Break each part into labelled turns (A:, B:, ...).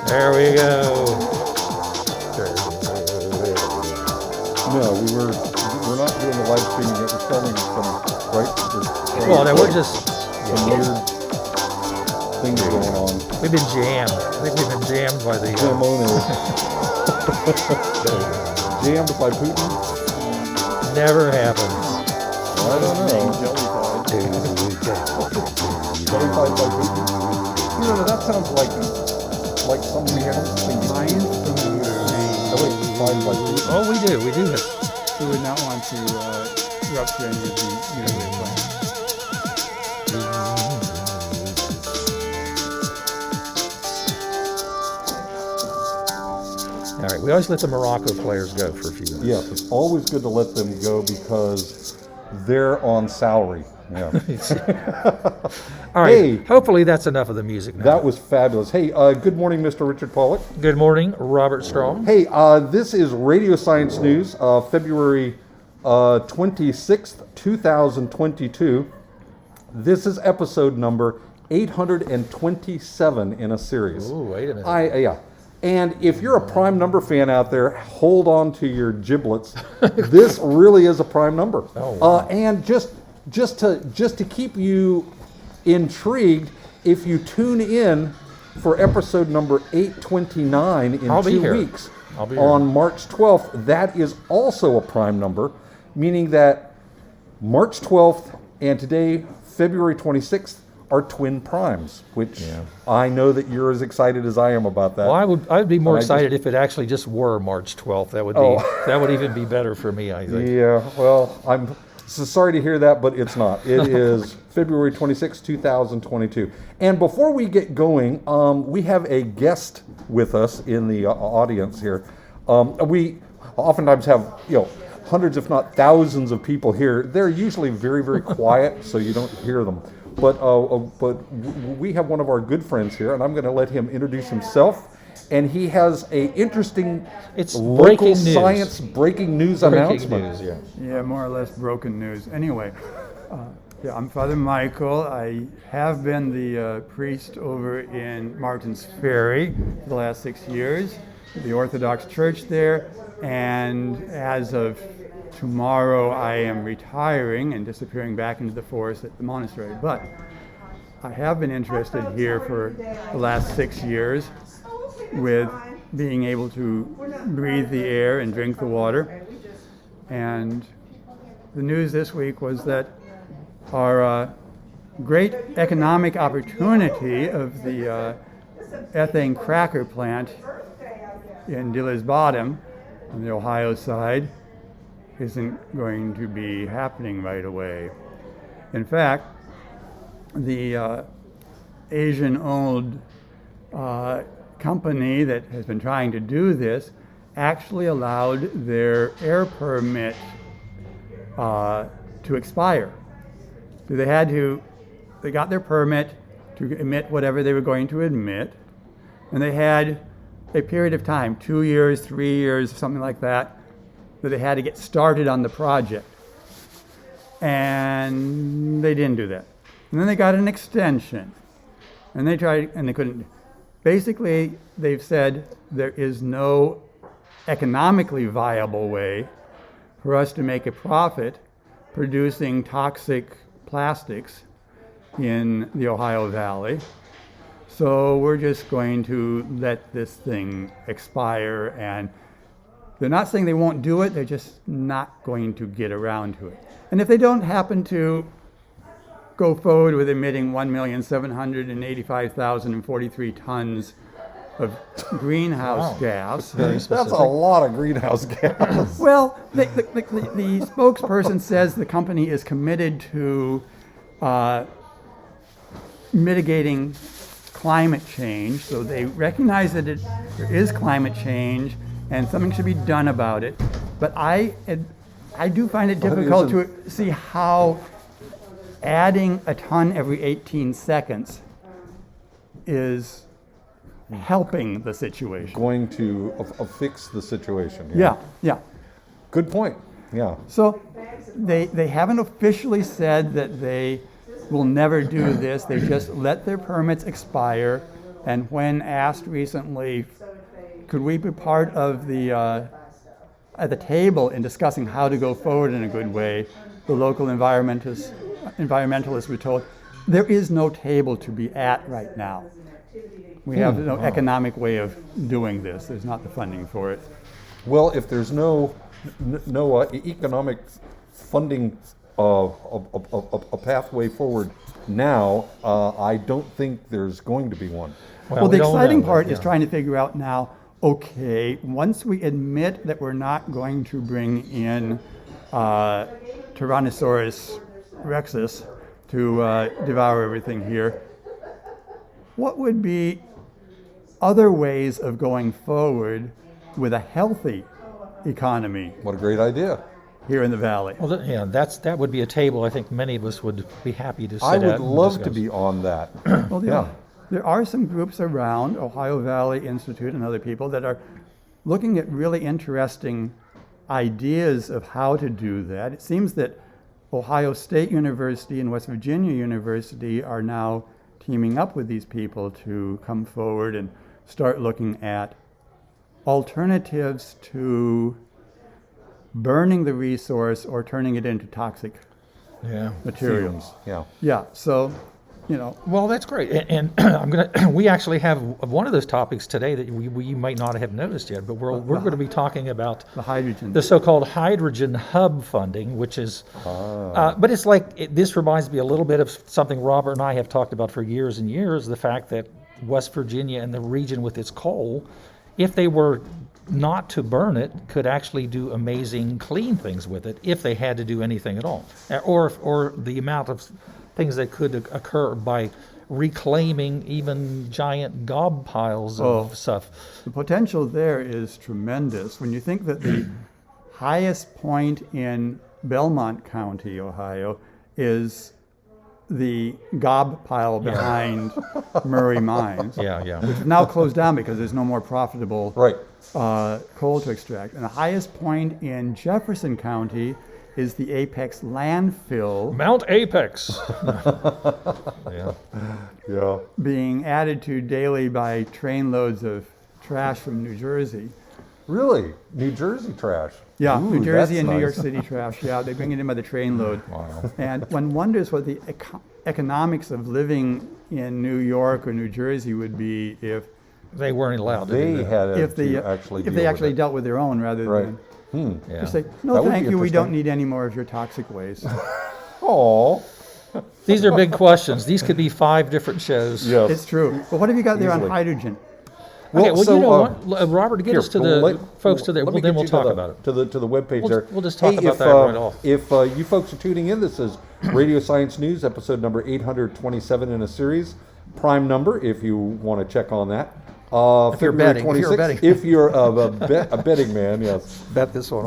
A: There we go.
B: No, we're not doing the live streaming yet. We're selling some, right?
A: Well, then we're just,
B: some weird things going on.
A: we've been jammed. I think we've been jammed by the,
B: Kimonos. Jammed by Putin?
A: never happens.
B: I don't know. Jellified by Putin? You know, that sounds like somebody else thinking.
C: Lions from the
B: Oh wait, defined by Putin.
A: Oh, we do have.
C: who would not want to rupture any of the nuclear plans.
A: All right, we always let the Morocco players go for a few minutes.
B: Yes, it's always good to let them go because they're on salary. Yeah.
A: All right,
B: Hey.
A: hopefully that's enough of the music now.
B: That was fabulous. Hey, good morning, Mr. Richard Pollock.
A: Good morning, Robert Strong.
B: Hey, this is Radio Science News, February 26th, 2022. This is episode number 827 in a series.
A: Ooh, wait a minute.
B: Yeah. And if you're a prime number fan out there, hold on to your giblets. This really is a prime number.
A: Oh, wow.
B: And just to keep you intrigued, if you tune in for episode number 829 in
A: I'll be
B: 2
A: here.
B: weeks
A: I'll be here.
B: on March 12th, that is also a prime number, meaning that March 12th and today, February 26th, are twin primes, which
A: Yeah.
B: I know that you're as excited as I am about that.
A: Well, I'd be more
B: I just-
A: excited if it actually just were March 12th. That would be
B: Oh.
A: that would even be better for me, I think.
B: Yeah, well, I'm so sorry to hear that, but it's not. It is February 26, 2022. And before we get going, we have a guest with us in the audience here. We oftentimes have, hundreds, if not thousands of people here. They're usually very, very quiet, so you don't hear them. But we have one of our good friends here, and I'm going to let him introduce himself. And he has a interesting
A: It's
B: local
A: breaking news.
B: science breaking news
A: Breaking
B: announcement.
A: news, yeah.
C: Yeah, more or less broken news. Anyway, I'm Father Michael. I have been the priest over in Martins Ferry for the last 6 years, the Orthodox Church there, and as of tomorrow I am retiring and disappearing back into the forest at the monastery. But I have been interested here for the last 6 years with being able to breathe the air and drink the water. And the news this week was that our great economic opportunity of the ethane cracker plant in Diller's Bottom on the Ohio side isn't going to be happening right away. In fact, the Asian-owned company that has been trying to do this actually allowed their air permit to expire. So they got their permit to emit whatever they were going to emit, and they had a period of time, 2 years, 3 years, something like that they had to get started on the project. And they didn't do that. And then they got an extension, and they tried, and they couldn't. Basically, they've said there is no economically viable way for us to make a profit producing toxic plastics in the Ohio Valley. So we're just going to let this thing expire, and they're not saying they won't do it, they're just not going to get around to it. And if they don't happen to go forward with emitting 1,785,043 tons of greenhouse gas.
B: That's a lot of greenhouse gas.
C: Well, the spokesperson says the company is committed to mitigating climate change. So they recognize that there is climate change and something should be done about it. But I do find it difficult to see how adding a ton every 18 seconds is helping the situation.
B: Going to fix the situation.
C: Yeah.
B: Good point. Yeah.
C: So they haven't officially said that they will never do this. They just let their permits expire And when asked recently, could we be part of the at the table in discussing how to go forward in a good way, the local environmentalists were told, there is no table to be at right now. We have no economic way of doing this. There's not the funding for it.
B: Well, if there's no economic funding, a pathway forward now, I don't think there's going to be one.
C: Well, the
A: we don't
C: exciting
A: know,
C: part
A: yeah.
C: is trying to figure out now, okay, once we admit that we're not going to bring in Tyrannosaurus rexus to devour everything here, what would be other ways of going forward with a healthy economy
B: What a great idea.
C: here in the valley?
A: Well, that would be a table I think many of us would be happy to sit
B: I
A: at.
B: would
A: and
B: love to
A: discuss.
B: be on that.
C: Well,
B: Yeah.
C: there are some groups around, Ohio Valley Institute and other people, that are looking at really interesting ideas of how to do that. It seems that Ohio State University and West Virginia University are now teaming up with these people to come forward and start looking at alternatives to burning the resource or turning it into toxic
A: Yeah.
C: materials.
B: Yeah.
C: Yeah, so, you know,
A: Well, that's great, and I'm gonna. We actually have one of those topics today that we might not have noticed yet, but we're going to be talking about
C: the hydrogen.
A: the so-called hydrogen hub funding, which is, but it's like this reminds me a little bit of something Robert and I have talked about for years and years. The fact that West Virginia and the region with its coal, if they were not to burn it, could actually do amazing clean things with it if they had to do anything at all, or the amount of things that could occur by reclaiming even giant gob piles of stuff.
C: The potential there is tremendous. When you think that the highest point in Belmont County, Ohio, is the gob pile behind Murray Mines,
A: Yeah, yeah.
C: which is now closed down because there's no more profitable
B: Right.
C: coal to extract. And the highest point in Jefferson County is the Apex landfill
A: Mount Apex. Yeah.
B: Yeah.
C: being added to daily by trainloads of trash from New Jersey.
B: Really? New Jersey trash?
C: Yeah,
B: Ooh,
C: New Jersey
B: that's
C: and New York
B: nice.
C: City trash. Yeah, they bring it in by the trainload.
A: Wow.
C: And one wonders what the economics of living in New York or New Jersey would be if
A: They weren't allowed to
B: They
A: do that.
B: had
C: if they
B: to actually
C: if
B: deal
C: they
B: with
C: actually
B: it.
C: dealt with their own rather
B: Right.
C: than
A: Yeah.
C: just say,
B: That
C: no,
B: would be
C: thank you, we don't
B: interesting.
C: need any more of your toxic waste.
B: Oh,
A: These are big questions. These could be 5 different shows.
B: yes.
C: It's true. But what have you got there
B: Easily.
C: on hydrogen?
A: Okay, well,
B: so,
A: you know what, Robert, get
B: Here,
A: us to the folks to there.
B: let
A: Well,
B: me
A: then
B: get
A: we'll
B: you
A: talk
B: to the,
A: about it.
B: to the webpage
A: We'll
B: there.
A: just- we'll just talk about
B: if,
A: that right off.
B: If you folks are tuning in, this is Radio Science News, episode number 827 in a series. Prime number, if you want to check on that.
A: If you're
B: February
A: betting, if you're
B: 26th,
A: betting.
B: if you're a betting man, yes.
A: Bet this one.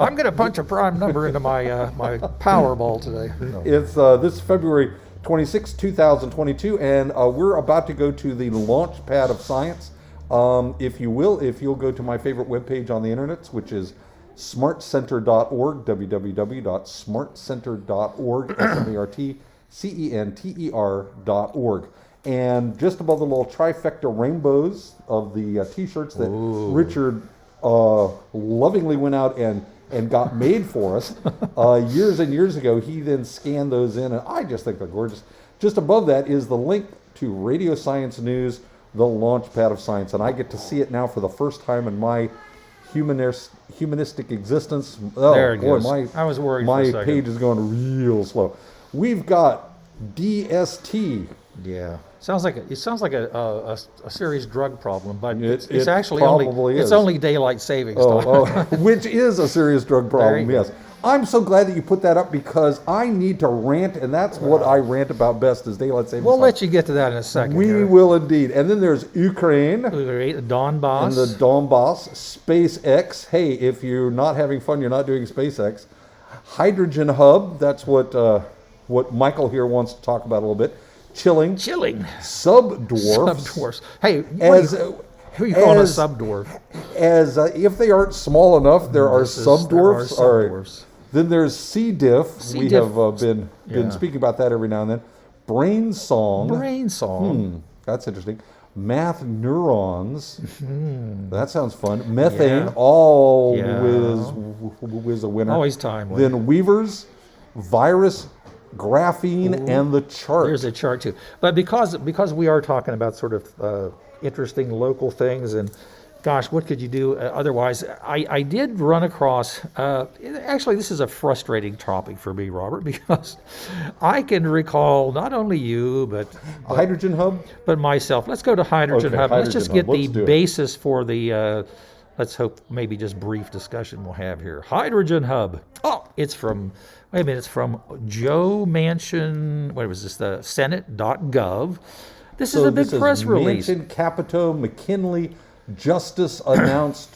A: I'm going to punch a prime number into my my Powerball today.
B: It's this February 26, 2022, and we're about to go to the launch pad of science. If you'll go to my favorite webpage on the internet, which is smartcenter.org, www.smartcenter.org, SMARTCENTER.org. And just above the little trifecta rainbows of the t-shirts that Richard lovingly went out and got made for us years and years ago, he then scanned those in, and I just think they're gorgeous. Just above that is the link to Radio Science News, the launch pad of science, and I get to see it now for the first time in my humanistic existence. Oh,
A: There it
B: boy,
A: goes. I was worried
B: my
A: for a second.
B: page is going real slow. We've got DST.
A: Yeah. Sounds like it sounds like a serious drug problem, but
B: It
A: it's actually
B: probably is.
A: it's only daylight savings time.
B: Oh, which is a serious drug problem,
A: There you
B: yes. I'm so glad that you put that up because I need to rant, and that's what I rant about best is daylight savings
A: We'll
B: time.
A: let you get to that in a second.
B: We
A: here.
B: will indeed. And then there's Ukraine and
A: Donbass.
B: the Donbass, SpaceX. Hey, if you're not having fun, you're not doing SpaceX. Hydrogen hub, that's what Michael here wants to talk about a little bit. Chilling.
A: Chilling.
B: Subdwarfs.
A: Subdwarfs. Hey,
B: As,
A: who are you calling a
B: as-
A: subdwarf?
B: as if they aren't small enough, there are subdwarfs. All right.
A: subdwarfs.
B: Then there's C. diff. We
A: diff.
B: have been
A: Yeah.
B: speaking about that every now and then. Brain song.
A: Brain song.
B: That's interesting. Math neurons. That sounds fun. Methane, all
A: Yeah.
B: was a winner.
A: Always timely.
B: Then Weavers, virus, graphene, and the chart.
A: There's a chart too. But because we are talking about sort of interesting local things, and gosh, what could you do otherwise? I did run across, actually this is a frustrating topic for me, Robert, because I can recall not only you,
B: A hydrogen hub?
A: but myself. Let's go to Hydrogen
B: Okay,
A: Hub. Let's just
B: Hydrogen
A: get
B: Hub.
A: the
B: Let's do it.
A: basis for the, let's hope maybe just brief discussion we'll have here. Hydrogen Hub. Oh, it's from, wait a minute, it's from Joe Manchin, what was this, the Senate.gov. This is a big press release.
B: Manchin, Capito, McKinley, Justice announced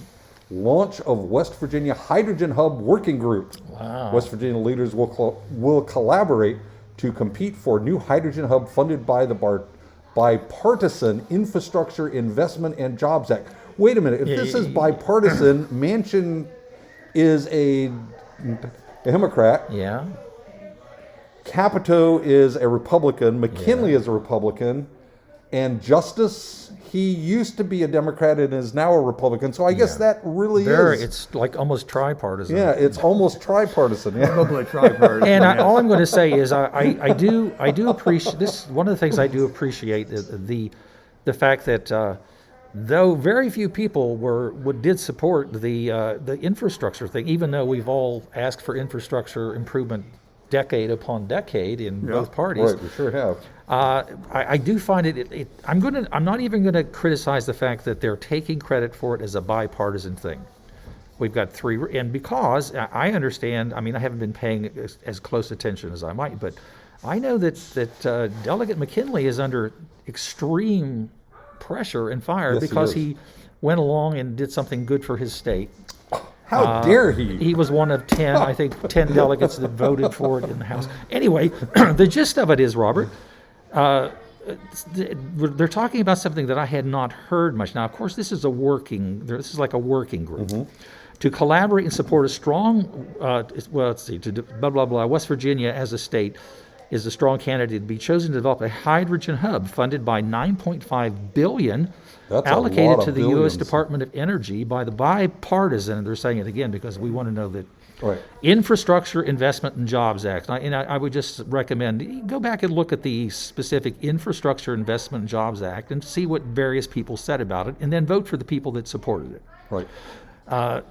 B: launch of West Virginia Hydrogen Hub Working Group.
A: Wow.
B: West Virginia leaders will collaborate to compete for new hydrogen hub funded by the Bipartisan Infrastructure Investment and Jobs Act. Wait a minute, if this is bipartisan, Manchin is a Democrat,
A: Yeah.
B: Capito is a Republican, McKinley is a Republican, and Justice, he used to be a Democrat and is now a Republican. So I guess that really is.
A: It's like almost tripartisan.
B: Yeah, it's almost tripartisan. Yeah.
C: Probably tripartisan.
A: And
C: yes.
A: all I'm going to say is I do appreciate this. One of the things I do appreciate is the fact that though very few people did support the infrastructure thing, even though we've all asked for infrastructure improvement decade upon decade in both parties.
B: Right, we sure have.
A: I do find I'm not even going to criticize the fact that they're taking credit for it as a bipartisan thing. We've got three, and because I understand, I mean, I haven't been paying as close attention as I might, but I know that Delegate McKinley is under extreme pressure and fire
B: Yes, he
A: because
B: is.
A: he went along and did something good for his state.
B: How dare he?
A: He was one of 10, I think, 10 delegates that voted for it in the House. Anyway, the gist of it is, Robert, they're talking about something that I had not heard much. Now, of course, this is like a working group. To collaborate and support a strong, blah, blah, blah, West Virginia as a state is a strong candidate to be chosen to develop a hydrogen hub funded by $9.5 billion
B: That's a
A: allocated
B: lot
A: to
B: of
A: the U.S.
B: billions.
A: Department of Energy by the bipartisan, and they're saying it again because we want to know that
B: Right.
A: Infrastructure Investment and Jobs Act. I would just recommend go back and look at the specific Infrastructure Investment and Jobs Act and see what various people said about it, and then vote for the people that supported it.
B: Right.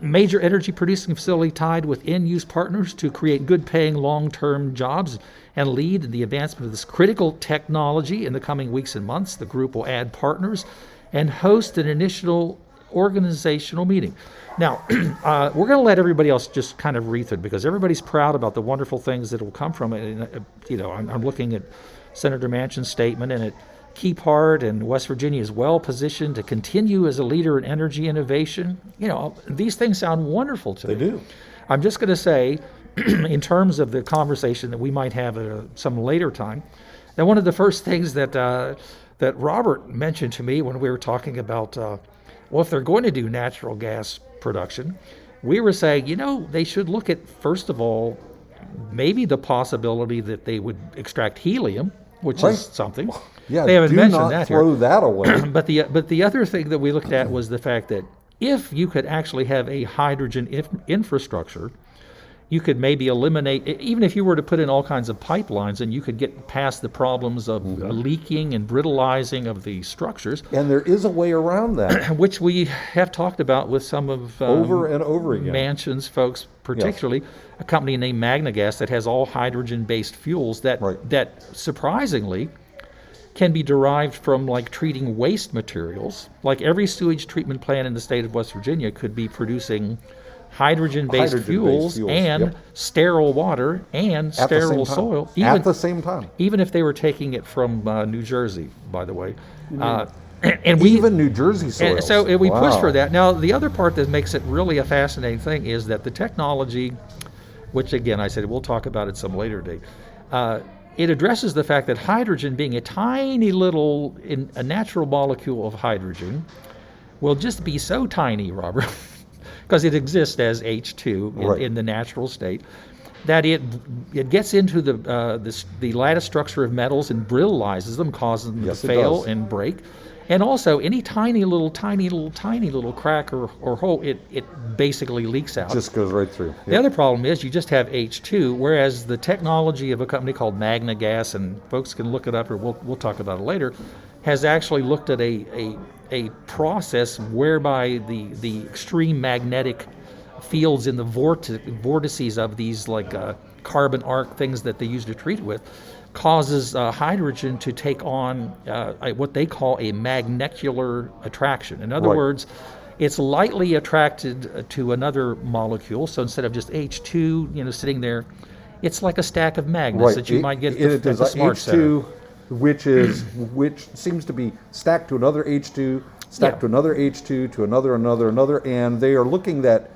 A: Major energy producing facility tied with end-use partners to create good-paying long-term jobs and lead in the advancement of this critical technology in the coming weeks and months. The group will add partners and host an initial organizational meeting. Now, we're going to let everybody else just kind of read through it because everybody's proud about the wonderful things that will come from it. And, I'm looking at Senator Manchin's statement, and it key part, and West Virginia is well positioned to continue as a leader in energy innovation. These things sound wonderful to me.
B: They do.
A: I'm just going to say, in terms of the conversation that we might have at some later time, that one of the first things that Robert mentioned to me when we were talking about, if they're going to do natural gas production, we were saying, they should look at, first of all, maybe the possibility that they would extract helium, which
B: Right.
A: is something.
B: Yeah,
A: They haven't
B: do
A: mentioned
B: not
A: that here.
B: throw that away.
A: But the other thing that we looked at was the fact that if you could actually have a hydrogen infrastructure, you could maybe eliminate, even if you were to put in all kinds of pipelines, and you could get past the problems of leaking and brittleizing of the structures,
B: And there is a way around that
A: which we have talked about with some of
B: over and over again.
A: Manchin's folks, particularly a company named MagnaGas that has all hydrogen-based fuels that
B: Right.
A: that surprisingly can be derived from like treating waste materials. Like every sewage treatment plant in the state of West Virginia could be producing hydrogen-based fuels and
B: yep.
A: sterile water and
B: At the
A: sterile
B: same time.
A: soil,
B: At the same time.
A: even if they were taking it from New Jersey, by the way. And we
B: Even New Jersey soil.
A: and so we push for
B: Wow.
A: that. Now, the other part that makes it really a fascinating thing is that the technology, which again, I said we'll talk about it some later date, it addresses the fact that hydrogen, being a tiny little, a natural molecule of hydrogen, will just be so tiny, Robert, because it exists as H2
B: Right.
A: in the natural state, that it gets into the lattice structure of metals and brittlizes them, causing them
B: Yes,
A: to
B: it
A: fail
B: does.
A: and break. And also, any tiny little crack or hole, it basically leaks out.
B: Just goes right through.
A: The other problem is you just have H2, whereas the technology of a company called Magna Gas, and folks can look it up, or we'll talk about it later, has actually looked at a process whereby the extreme magnetic fields in the vortices of these carbon arc things that they use to treat it with causes hydrogen to take on what they call a magnecular attraction. In other
B: Right.
A: words, it's lightly attracted to another molecule. So instead of just H2, sitting there, it's like a stack of magnets
B: Right.
A: that you might get
B: It
A: at the
B: is like
A: Smart Center.
B: H2, which seems to be stacked to another H2, stacked
A: Yeah.
B: to another H2, to another, and they are looking that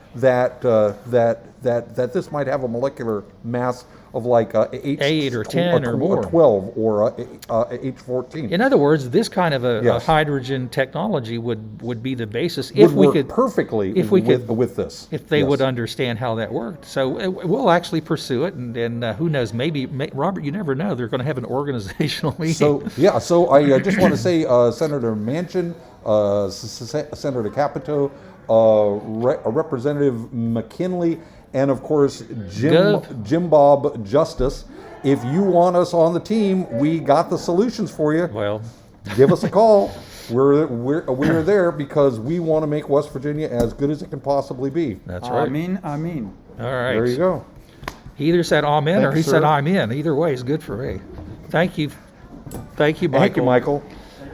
B: this might have a molecular mass of like H
A: 8 or 10 or more.
B: 12 or H14.
A: In other words, this kind of a
B: Yes.
A: hydrogen technology would be the basis
B: Would
A: if we
B: work
A: could
B: perfectly
A: if we
B: with,
A: could-
B: with this.
A: if they
B: Yes.
A: would understand how that worked. So we'll actually pursue it, and who knows? Maybe Robert, you never know. They're going to have an organizational meeting.
B: So yeah, so I just want to say, Senator Manchin, Senator Capito, Representative McKinley, and of course Jim Bob Justice. If you want us on the team, we got the solutions for you.
A: Well,
B: Give us a call. We're there because we want to make West Virginia as good as it can possibly be.
A: that's right.
C: Amen.
A: All right.
B: There you go.
A: He either said amen or
B: Thank
A: he
B: you,
A: said
B: sir.
A: I'm in. Either way is good for me. Thank you. Thank you, Michael.
B: Thank you, Michael.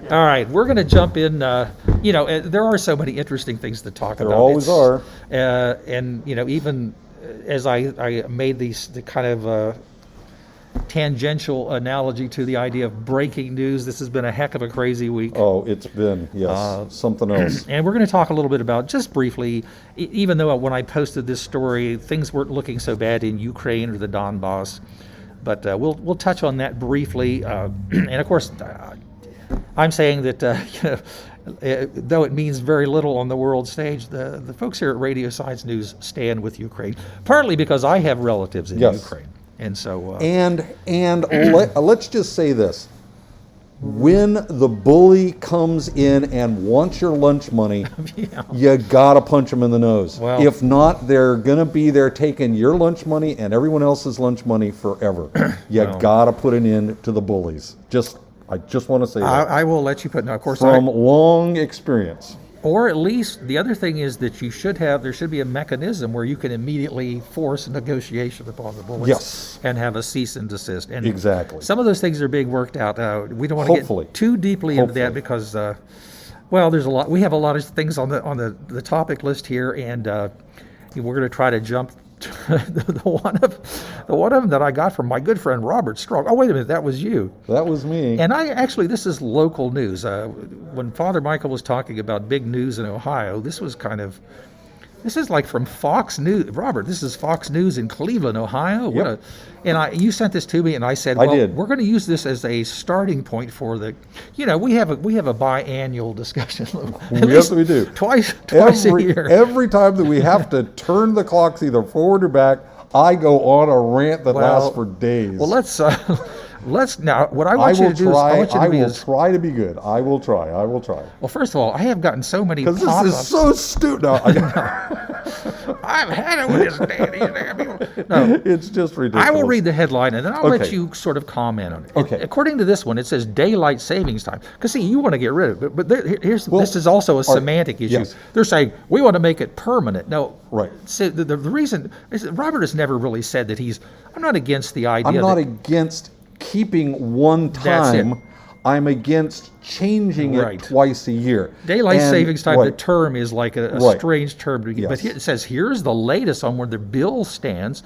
A: All right, we're going to jump in. There are so many interesting things to talk about.
B: There always are.
A: And even as I made the kind of tangential analogy to the idea of breaking news, this has been a heck of a crazy week.
B: Oh, it's been, yes, something else.
A: And we're going to talk a little bit about, just briefly, even though when I posted this story, things weren't looking so bad in Ukraine or the Donbass, but we'll touch on that briefly. And of course, I'm saying that though it means very little on the world stage, the folks here at Radio Science News stand with Ukraine, partly because I have relatives in
B: Yes.
A: Ukraine, and so
B: And let's just say this. When the bully comes in and wants your lunch money, you gotta punch him in the nose.
A: Well-
B: If not, they're gonna be there taking your lunch money and everyone else's lunch money forever. You gotta put an end to the bullies. I just want to say that
A: I will let you put. Now, of course,
B: from long experience.
A: or at least the other thing is that there should be a mechanism where you can immediately force a negotiation upon the bullies.
B: Yes.
A: And have a cease and desist. And
B: Exactly.
A: some of those things are being worked out. We don't want to
B: Hopefully.
A: get too deeply into that
B: Hopefully.
A: because, there's a lot. We have a lot of things on the topic list here, and we're going to try to jump. the one of them that I got from my good friend Robert Strong. Oh, wait a minute, that was you.
B: That was me.
A: And this is local news. When Father Michael was talking about big news in Ohio, this is like from Fox News. Robert, this is Fox News in Cleveland, Ohio.
B: Yep.
A: You sent this to me, and I said,
B: I
A: well,
B: did.
A: we're going to use this as a starting point for the, we have a biannual discussion. At
B: Yes,
A: least
B: we do.
A: Twice a year.
B: Every time that we have to turn the clocks either forward or back, I go on a rant that
A: Well-
B: lasts for days.
A: Well, let's now. What I
B: I
A: want you
B: will
A: to do is I
B: try.
A: want you
B: I
A: to be
B: will
A: as
B: try to be good. I will try.
A: well. First of all, I have gotten so many
B: Because this
A: pop-ups.
B: is so stupid. No,
A: I've had it with this damn people. No,
B: it's just ridiculous.
A: I will read the headline and then I'll let
B: Okay.
A: you sort of comment on it.
B: Okay.
A: According to this one, it says daylight savings time. Because see, you want to get rid of it, but this is also a semantic issue.
B: yes.
A: They're saying we want to make it permanent. No,
B: Right.
A: So the reason is that Robert has never really said that I'm not against the idea.
B: I'm not
A: that,
B: against keeping one
A: That's it.
B: time. I'm against changing
A: Right.
B: it twice a year.
A: Daylight
B: And-
A: savings time, the
B: right.
A: term is like a
B: Right.
A: strange term to get. But
B: Yes.
A: it says here's the latest on where the bill stands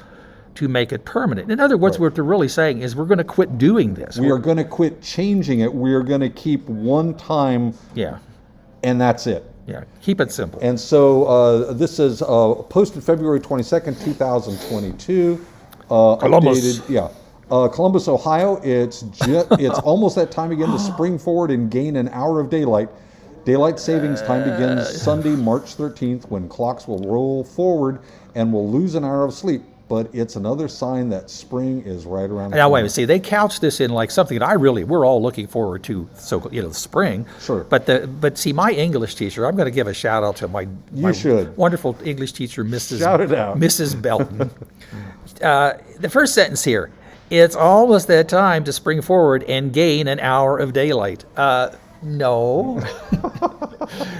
A: to make it permanent. In other words, what they're really saying is we're going to quit doing this.
B: We are going to quit changing it. We are going to keep one time,
A: Yeah,
B: and that's it.
A: yeah. Keep it simple.
B: And so this is posted February 22nd, 2022.
A: Columbus.
B: Updated, yeah. Columbus, Ohio. It's almost that time again to spring forward and gain an hour of daylight. Daylight savings time begins Sunday, March 13th, when clocks will roll forward and will lose an hour of sleep. but it's another sign that spring is right around the
A: Now, wait a
B: corner.
A: minute. See, they couch this in like something that we're all looking forward to. So, the spring.
B: Sure.
A: But see, my English teacher, I'm going to give a shout out to my
B: should.
A: wonderful English teacher,
B: Shout it out.
A: Mrs. Belton. The first sentence here: it's almost that time to spring forward and gain an hour of daylight. No.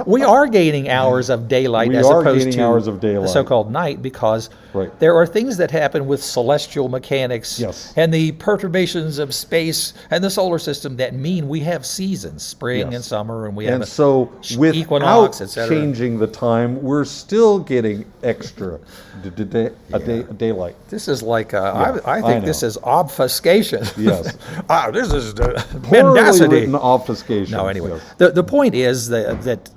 A: We are gaining hours of daylight
B: We
A: as
B: are
A: opposed
B: gaining
A: to
B: hours of daylight.
A: the so-called night, because
B: Right.
A: there are things that happen with celestial mechanics
B: Yes.
A: and the perturbations of space and the solar system that mean we have seasons, spring
B: Yes.
A: and summer, and we have
B: And
A: a
B: so without
A: equinox, etc.
B: changing the time, we're still getting extra daylight.
A: This is like
B: Yeah,
A: I
B: I
A: think this
B: know.
A: is obfuscation.
B: Yes.
A: This is
B: Poorly
A: mendacity.
B: written obfuscation.
A: No, anyway,
B: Yes.
A: the point is that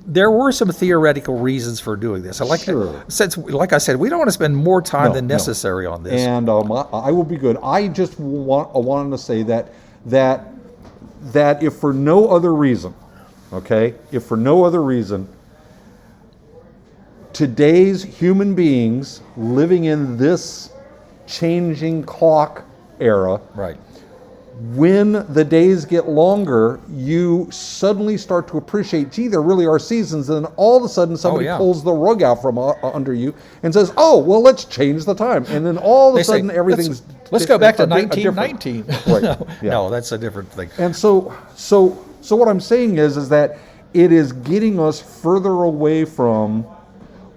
A: there were some theoretical reasons for doing this.
B: Sure.
A: Since, like I said, we don't want to spend more time
B: No,
A: than
B: no.
A: necessary on this.
B: And I will be good. I just wanted to say that if for no other reason, okay, if for no other reason, today's human beings living in this changing clock era,
A: Right.
B: when the days get longer, you suddenly start to appreciate, gee, there really are seasons. And then all of a sudden, somebody
A: yeah.
B: pulls the rug out from under you and says, oh, well, let's change the time. And then all of
A: They
B: a
A: say,
B: sudden, everything's
A: let's go back to
B: a different-
A: 1919.
B: Right,
A: No,
B: yeah.
A: no, that's a different thing.
B: And so what I'm saying is that it is getting us further away from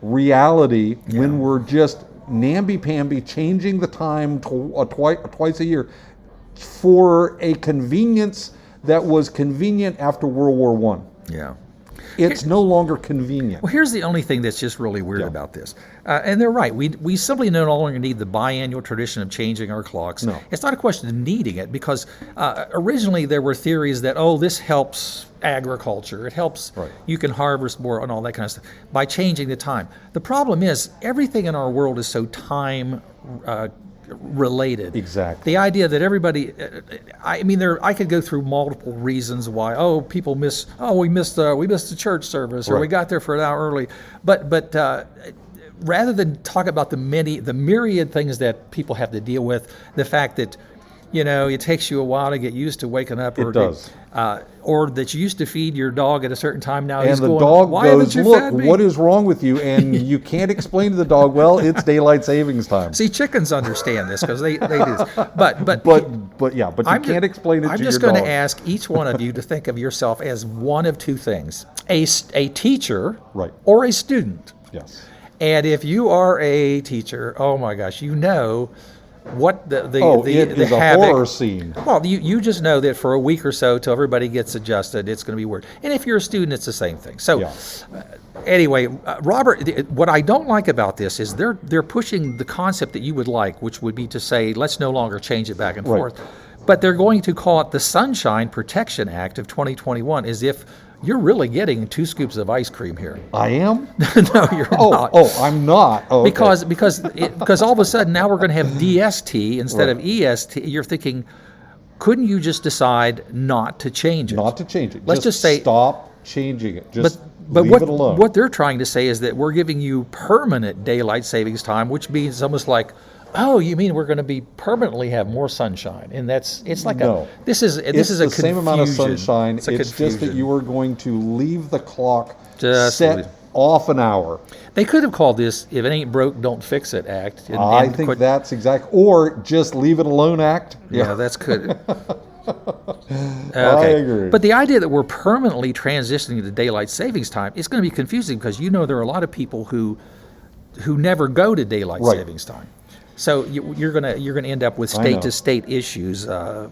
B: reality when we're just namby-pamby changing the time twice a year for a convenience that was convenient after World War One.
A: Yeah.
B: It's no longer convenient.
A: Well, here's the only thing that's just really weird
B: Yeah.
A: about this. And they're right. We simply no longer need the biannual tradition of changing our clocks.
B: No.
A: It's not a question of needing it, because originally there were theories that, this helps agriculture. It helps
B: Right.
A: you can harvest more and all that kind of stuff by changing the time. The problem is everything in our world is so time related.
B: Exactly.
A: The idea that everybody, I could go through multiple reasons why. People miss. We missed the church service, or we
B: Right.
A: got there for an hour early. But rather than talk about the myriad things that people have to deal with, the fact that it takes you a while to get used to waking up, or
B: It does.
A: or that you used to feed your dog at a certain time. Now
B: And
A: he's
B: the
A: going,
B: dog
A: "Why haven't
B: goes,
A: you
B: look,
A: fed me?"
B: what is wrong with you? And you can't explain to the dog, well, it's daylight savings time.
A: See, chickens understand this because they do this. But
B: But you
A: I'm
B: can't explain it
A: I'm
B: to
A: just
B: your
A: going
B: dog.
A: to ask each one of you to think of yourself as one of two things: a teacher,
B: Right.
A: or a student.
B: Yes.
A: And if you are a teacher, oh my gosh, what the
B: It is a
A: havoc.
B: horror scene.
A: Well, you just know that for a week or so, till everybody gets adjusted, it's going to be weird. And if you're a student, it's the same thing. So,
B: Yeah.
A: anyway, Robert, what I don't like about this is they're pushing the concept that you would like, which would be to say, let's no longer change it back and
B: Right.
A: forth. But they're going to call it the Sunshine Protection Act of 2021, as if you're really getting 2 scoops of ice cream here.
B: I am?
A: No, you're not.
B: I'm not. Oh, okay.
A: Because all of a sudden now we're going to have DST instead of EST. You're thinking, couldn't you just decide not to change it?
B: Not to change it.
A: Let's just say,
B: stop changing it. Just
A: but
B: leave
A: what
B: it alone.
A: what they're trying to say is that we're giving you permanent daylight savings time, which means almost like, you mean we're going to be permanently have more sunshine? And it's like
B: No.
A: this is
B: it's
A: a
B: the same amount of
A: confusion.
B: sunshine.
A: It's a
B: It's just that
A: confusion.
B: you are going to leave the clock
A: Just
B: set
A: leave-
B: off an hour.
A: They could have called this "If it ain't broke, don't fix it" act.
B: I
A: and
B: think
A: quit-
B: that's or just leave it alone act.
A: Yeah, that's good.
B: I agree.
A: But the idea that we're permanently transitioning to daylight savings time is going to be confusing, because there are a lot of people who never go to daylight
B: Right.
A: savings time. So you're gonna end up with
B: I know.
A: state to state issues. I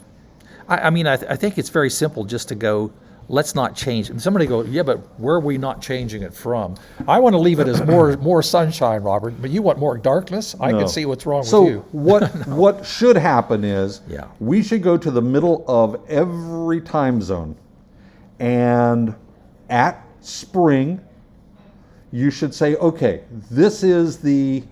A: think it's very simple just to go, let's not change. And somebody go, yeah, but where are we not changing it from? I want to leave it as more sunshine, Robert, but you want more darkness? I
B: No.
A: can see what's wrong
B: So
A: with you.
B: what should happen is
A: Yeah.
B: we should go to the middle of every time zone, and at spring you should say, okay, this is the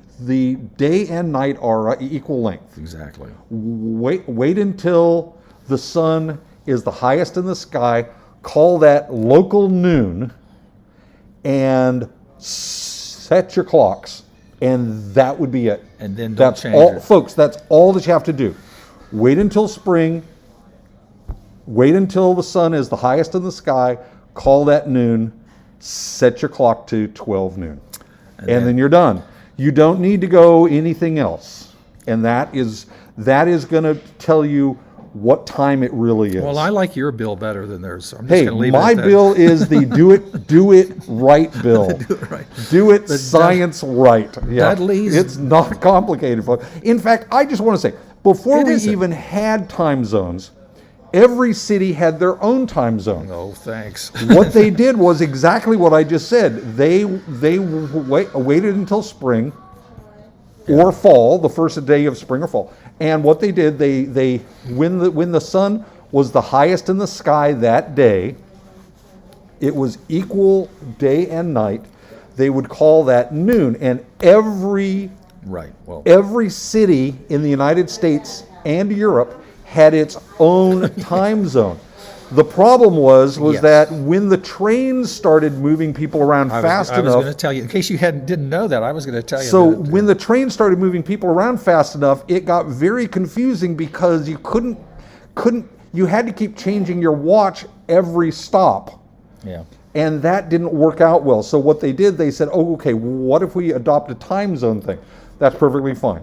B: day and night are equal length.
A: Exactly.
B: Wait until the sun is the highest in the sky. Call that local noon, and set your clocks. and that would be it.
A: And then don't
B: that's
A: change
B: all,
A: it.
B: folks. That's all that you have to do. Wait until spring. Wait until the sun is the highest in the sky. Call that noon. Set your clock to 12 noon, and then you're done. You don't need to go anything else, and that is going to tell you what time it really is.
A: Well, I like your bill better than theirs. So I'm just
B: Hey,
A: going to leave
B: my
A: it at that.
B: bill is the do it right bill.
A: Do it right.
B: Do it science right. Yeah.
A: Dudley's-
B: It's not complicated, folks. In fact, I just want to say, before
A: It
B: we
A: isn't.
B: even had time zones, every city had their own time zone.
A: Oh, thanks.
B: What they did was exactly what I just said. They waited until spring or fall, the first day of spring or fall. And what they did, they when the sun was the highest in the sky that day, it was equal day and night. They would call that noon, and every
A: Right. Well,
B: city in the United States and Europe had its own time zone. The problem was
A: Yes.
B: that when the trains started moving people around fast
A: I was
B: enough,
A: going to tell you, in case you didn't know that, I was going to tell you.
B: so
A: that,
B: when the train started moving people around fast enough, it got very confusing because you you had to keep changing your watch every stop.
A: yeah.
B: And that didn't work out well. So what they did, they said, oh, okay, what if we adopt a time zone thing? That's perfectly fine.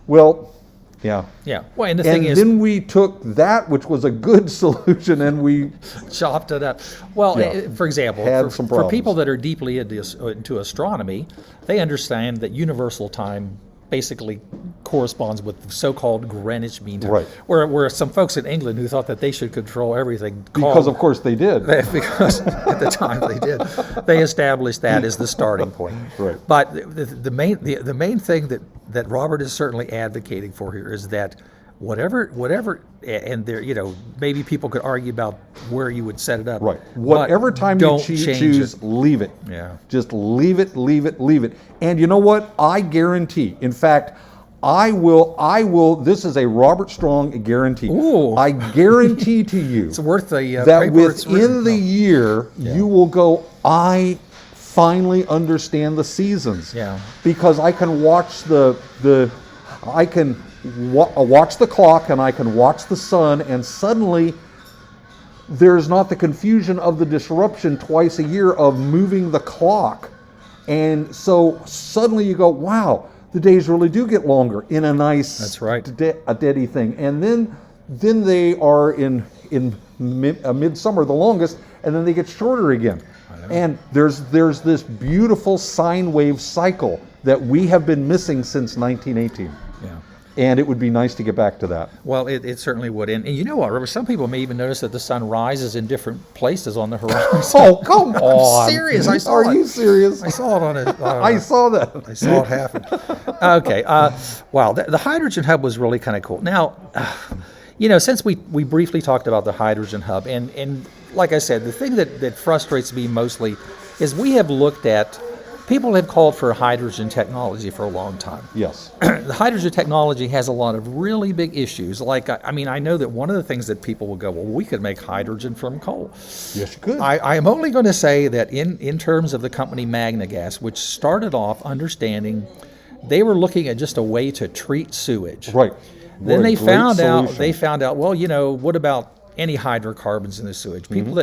B: Well, yeah.
A: Yeah. Well, and the
B: And
A: thing is,
B: then we took that, which was a good solution, and we
A: chopped it up. Well,
B: Yeah.
A: for example,
B: Had some
A: for people
B: problems.
A: that are deeply into astronomy, they understand that universal time basically corresponds with the so-called Greenwich Mean Time.
B: Right.
A: Where some folks in England who thought that they should control everything
B: because of course they did.
A: because at the time they did, they established that as the starting point.
B: Right.
A: But the main thing that Robert is certainly advocating for here is that whatever, and there, maybe people could argue about where you would set it up.
B: Right.
A: but
B: Whatever time you
A: don't
B: choose,
A: change it.
B: leave it.
A: Yeah.
B: Just leave it, leave it, leave it. And you know what? I guarantee. In fact, I will. This is a Robert Strong guarantee.
A: Ooh.
B: I guarantee to you
A: It's worth the
B: that
A: paper it's written.
B: within the year you will go, I finally understand the seasons.
A: Yeah.
B: Because I can watch I can watch the clock and I can watch the sun, and suddenly there's not the confusion of the disruption twice a year of moving the clock. And so suddenly you go, wow, the days really do get longer in a nice,
A: That's right.
B: a deady thing. And then they are in midsummer the longest, and then they get shorter again. And there's this beautiful sine wave cycle that we have been missing since 1918.
A: Yeah.
B: And it would be nice to get back to that.
A: Well, it certainly would. And you know what, Robert? Some people may even notice that the sun rises in different places on the horizon.
B: Oh, come on.
A: I'm serious. I saw
B: Are
A: it.
B: you serious?
A: I saw it on a.
B: I saw that.
A: I saw it happen. Okay. Wow. The hydrogen hub was really kind of cool. Now, since we briefly talked about the hydrogen hub, and like I said, the thing that frustrates me mostly is we have looked at. People have called for hydrogen technology for a long time.
B: Yes.
A: The hydrogen technology has a lot of really big issues. Like, I know that one of the things that people will go, well, we could make hydrogen from coal.
B: Yes, you could.
A: I am only going to say that in terms of the company MagnaGas, which started off understanding they were looking at just a way to treat sewage.
B: Right.
A: Then
B: What a
A: they
B: great
A: found
B: solution.
A: out, well, what about any hydrocarbons in the sewage? People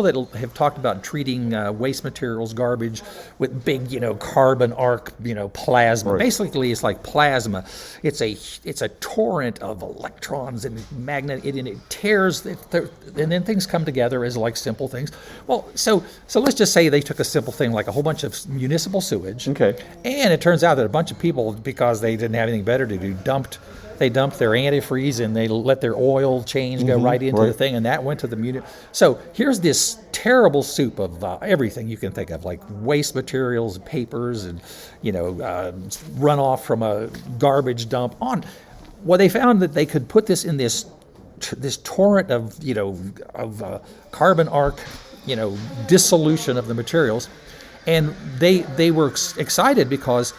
A: that have talked about treating waste materials, garbage with big, carbon arc, plasma.
B: Right.
A: Basically, it's like plasma. It's a torrent of electrons and and it tears, and then things come together as like simple things. Well, so let's just say they took a simple thing like a whole bunch of municipal sewage.
B: Okay.
A: And it turns out that a bunch of people, because they didn't have anything better to do, dumped their antifreeze and they let their oil change go right into the
B: right.
A: thing, and that went to the muni. So here's this terrible soup of everything you can think of, like waste materials, papers, and runoff from a garbage dump. Well, they found that they could put this in this torrent of carbon arc, dissolution of the materials, and they were excited because.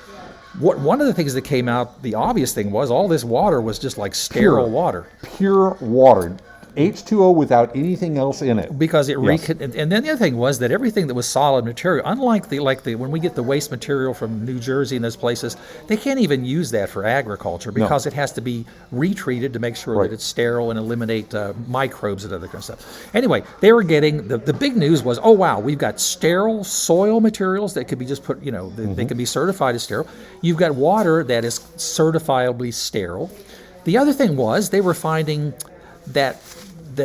A: One of the things that came out, the obvious thing was all this water was just like sterile water.
B: Pure water. H2O without anything else in it.
A: because it
B: Yes.
A: and then the other thing was that everything that was solid material, unlike the when we get the waste material from New Jersey and those places, they can't even use that for agriculture because it has to be retreated to make sure
B: Right.
A: that it's sterile and eliminate microbes and other kind of stuff. Anyway, they were getting the big news was, oh wow, we've got sterile soil materials that could be just put, they can be certified as sterile. You've got water that is certifiably sterile. The other thing was they were finding that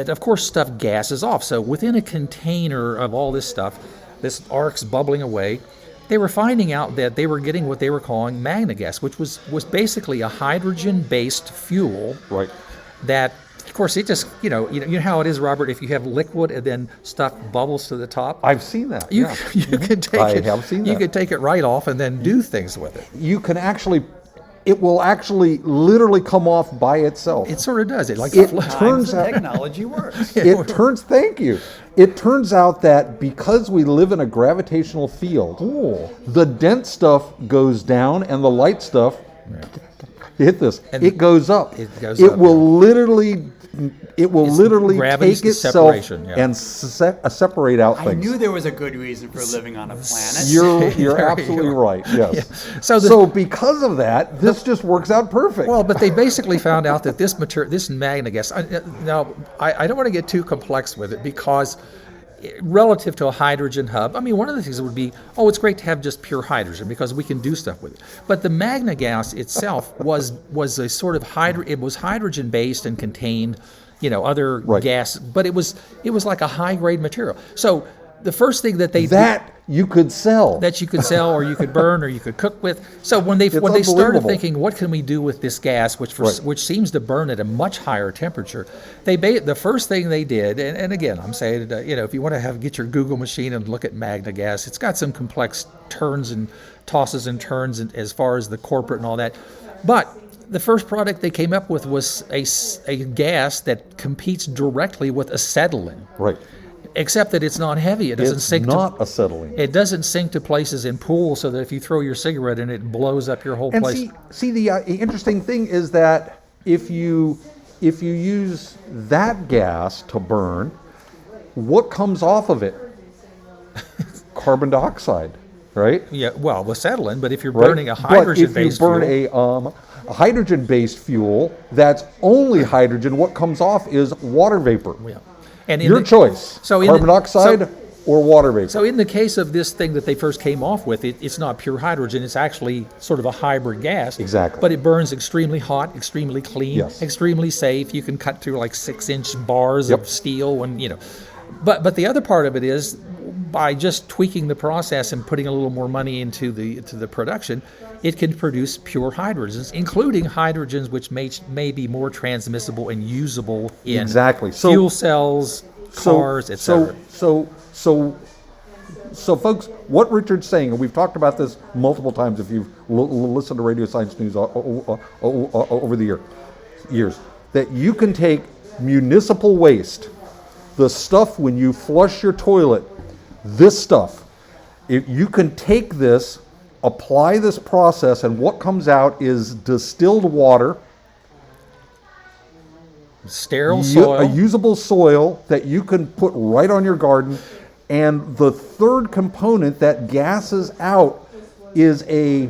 A: of course stuff gases off. So within a container of all this stuff, this ark's bubbling away, they were finding out that they were getting what they were calling magna gas, which was basically a hydrogen-based fuel
B: Right.
A: that, of course, it just, you know how it is, Robert, if you have liquid and then stuff bubbles to the top,
B: I've seen that.
A: you,
B: yeah.
A: you can take
B: I
A: it,
B: have seen
A: you
B: that.
A: can take it right off and then do things with it.
B: You can actually, it will actually literally come off by itself.
A: It sort of does. It like
B: It
A: floats.
B: turns
C: The
B: out,
C: technology works.
B: it turns, thank you. It turns out that because we live in a gravitational field, the dense stuff goes down and the light stuff, hit this,
A: And
B: it goes up.
A: it goes
B: It
A: up,
B: will literally, it will
A: It's
B: literally
A: gravity's
B: take itself
A: separation, yeah.
B: and separate out
C: I
B: things.
C: knew there was a good reason for living on a planet.
B: You're
A: There you
B: absolutely
A: go.
B: right. Yes.
A: So
B: So,
A: the-
B: because of that, this just works out perfect.
A: Well, but they basically found out that this material, this magna gas. Now, I don't want to get too complex with it because, relative to a hydrogen hub, I mean, one of the things would be, oh, it's great to have just pure hydrogen because we can do stuff with it. But the magna gas itself was a sort of it was hydrogen based and contained, other
B: Right.
A: gas, but it was like a high grade material. So the first thing that they
B: that you could sell.
A: that you could sell or you could burn or you could cook with. So when they started
B: unbelievable.
A: thinking, what can we do with this gas, which seems to burn at a much higher temperature, the first thing they did, and again, I'm saying, if you want to get your Google machine and look at magna gas, it's got some complex turns and tosses and turns as far as the corporate and all that, but the first product they came up with was a gas that competes directly with acetylene.
B: Right.
A: Except that it's not heavy. It doesn't
B: It's
A: sink
B: not
A: to
B: acetylene.
A: it doesn't sink to places in pools so that if you throw your cigarette in, it blows up your whole
B: And
A: place.
B: see, the interesting thing is that if you use that gas to burn, what comes off of it? Carbon dioxide, right?
A: Yeah, well, with acetylene, but if you're
B: Right?
A: burning a
B: But if you
A: hydrogen-based
B: burn
A: fuel,
B: a hydrogen-based fuel that's only hydrogen, what comes off is water vapor.
A: yeah. And in
B: Your
A: the,
B: choice:
A: so in
B: carbon
A: the-
B: dioxide or water vapor.
A: So in the case of this thing that they first came off with, it's not pure hydrogen. It's actually sort of a hybrid gas.
B: Exactly.
A: But it burns extremely hot, extremely clean,
B: Yes.
A: extremely safe. You can cut through like 6-inch bars
B: Yep.
A: of steel, and But the other part of it is, by just tweaking the process and putting a little more money into the production, it can produce pure hydrogens, including hydrogens which may be more transmissible and usable in
B: Exactly. So-
A: fuel cells, cars, etc.
B: So, folks, what Richard's saying, and we've talked about this multiple times if you've listened to Radio Science News over the years, that you can take municipal waste, the stuff when you flush your toilet, this stuff, if you can take this, apply this process, and what comes out is distilled water,
A: Sterile soil.
B: a usable soil that you can put right on your garden. And the third component that gases out is a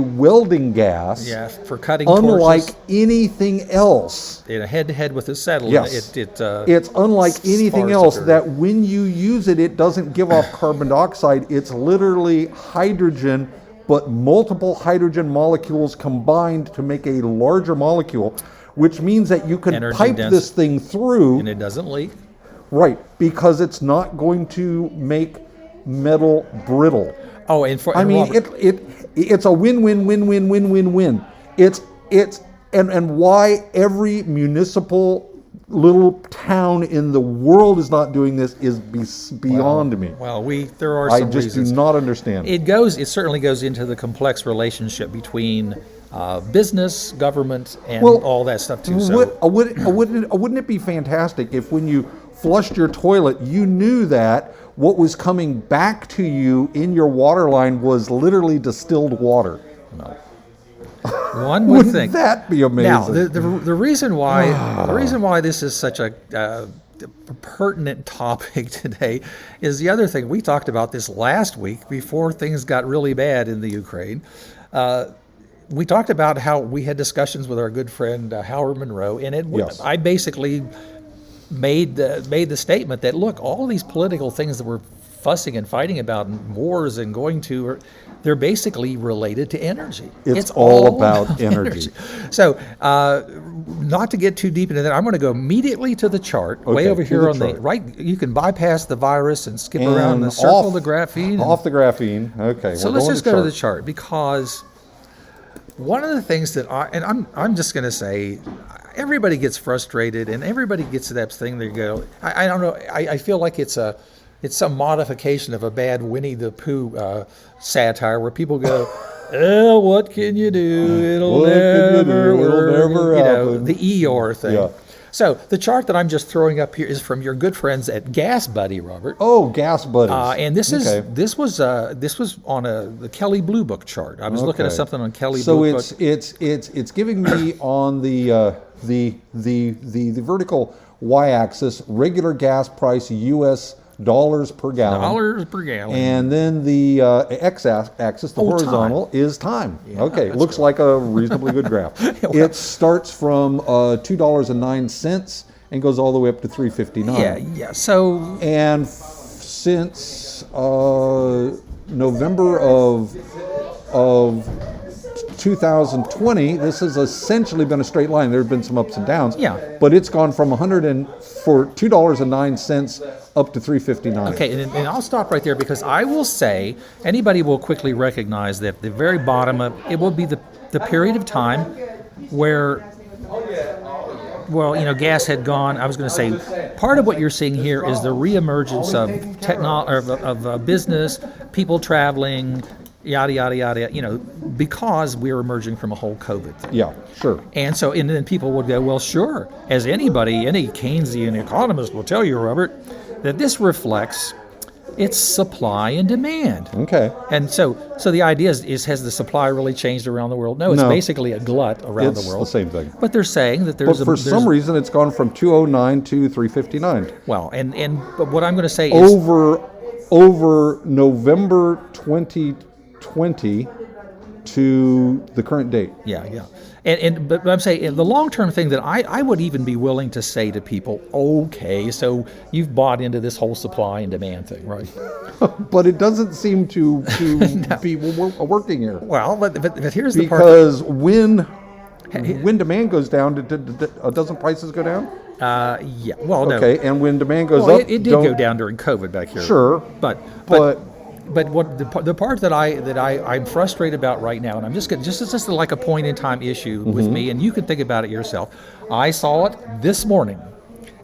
B: welding gas,
A: Yeah, for cutting
B: unlike
A: torches.
B: anything else.
A: In a head-to-head with acetylene,
B: Yes. It's unlike anything
A: far
B: else
A: superior.
B: that when you use it, it doesn't give off carbon dioxide. It's literally hydrogen, but multiple hydrogen molecules combined to make a larger molecule, which means that you can
A: Energy
B: pipe
A: dense.
B: this thing through.
A: and it doesn't leak.
B: Right, because it's not going to make metal brittle.
A: Oh, and for
B: I mean,
A: Robert,
B: it's a win-win-win-win-win-win-win. It's and why every municipal little town in the world is not doing this is beyond me.
A: well, there are
B: I
A: some
B: just
A: reasons.
B: do not understand.
A: It certainly goes into the complex relationship between business, government, and
B: Well,
A: all that stuff too. So
B: Wouldn't it be fantastic if when you flushed your toilet, you knew that what was coming back to you in your water line was literally distilled water?
A: no. One would
B: Wouldn't
A: think.
B: that be amazing?
A: Now, the reason why this is such a pertinent topic today is the other thing. We talked about this last week before things got really bad in the Ukraine. We talked about how we had discussions with our good friend Howard Monroe, and
B: Yes.
A: I basically made the statement that, look, all these political things that we're fussing and fighting about and wars and going to, they're basically related to energy.
B: It's all about energy.
A: So, not to get too deep into that, I'm going to go immediately to the chart, way
B: Okay,
A: over
B: to
A: here
B: the
A: on the
B: chart.
A: right. You can bypass the virus and skip around the circle of the graphene. and-
B: Off the graphene. Okay.
A: so
B: we're
A: let's
B: going
A: just go to the
B: chart.
A: chart, because one of the things that I'm just going to say, everybody gets frustrated and everybody gets to that thing. They go, I don't know. I feel like it's some modification of a bad Winnie the Pooh satire where people go, "Oh, what can you do? It'll
B: What can you do?
A: never
B: It'll
A: work."
B: never happen.
A: The Eeyore thing.
B: Yeah.
A: So the chart that I'm just throwing up here is from your good friends at Gas Buddy, Robert.
B: Oh, gas buddies.
A: And this is
B: Okay.
A: this was on the Kelly Blue Book chart. I was looking at
B: Okay.
A: something on Kelly
B: So
A: Blue
B: it's
A: Book.
B: it's giving me on the vertical y-axis regular gas price U.S. dollars per gallon.
A: Dollars per gallon.
B: And then the x-axis, the
A: Oh,
B: horizontal, is time. Okay,
A: that's
B: looks like a reasonably good graph. It starts from $2.09 and goes all the way up to $3.59.
A: yeah. So
B: And since November of 2020, this has essentially been a straight line. There have been some ups and downs.
A: Yeah.
B: But it's gone from $2.09 up to $3.59.
A: okay, and I'll stop right there, because I will say anybody will quickly recognize that the very bottom of it will be the period of time where, well, gas had gone. I was going to say part of what you're seeing here is the reemergence of business, people traveling, yada yada yada. Because we're emerging from a whole COVID thing.
B: Yeah, sure.
A: And so, and then people would go, well, sure, as any Keynesian economist will tell you, Robert, that this reflects its supply and demand.
B: Okay.
A: And so the idea is has the supply really changed around the world? No, it's
B: No.
A: basically a glut around
B: It's
A: the world.
B: the same thing.
A: But they're saying that
B: But
A: there's
B: for some reason, it's gone from 209 to 359
A: well, but what I'm going to say is
B: over November 2020 to the current date.
A: yeah. But I'm saying the long-term thing that I would even be willing to say to people, okay, so you've bought into this whole supply and demand thing, right?
B: But it doesn't seem to be working here.
A: Well, but here's the part.
B: Because when demand goes down, doesn't prices go down?
A: Yeah. Well, no.
B: Okay, and when demand goes
A: Well,
B: up,
A: it did go down during COVID back here.
B: Sure,
A: But what the part that I'm frustrated about right now, and I'm just like a point in time issue with
B: Mm-hmm.
A: me, and you can think about it yourself. I saw it this morning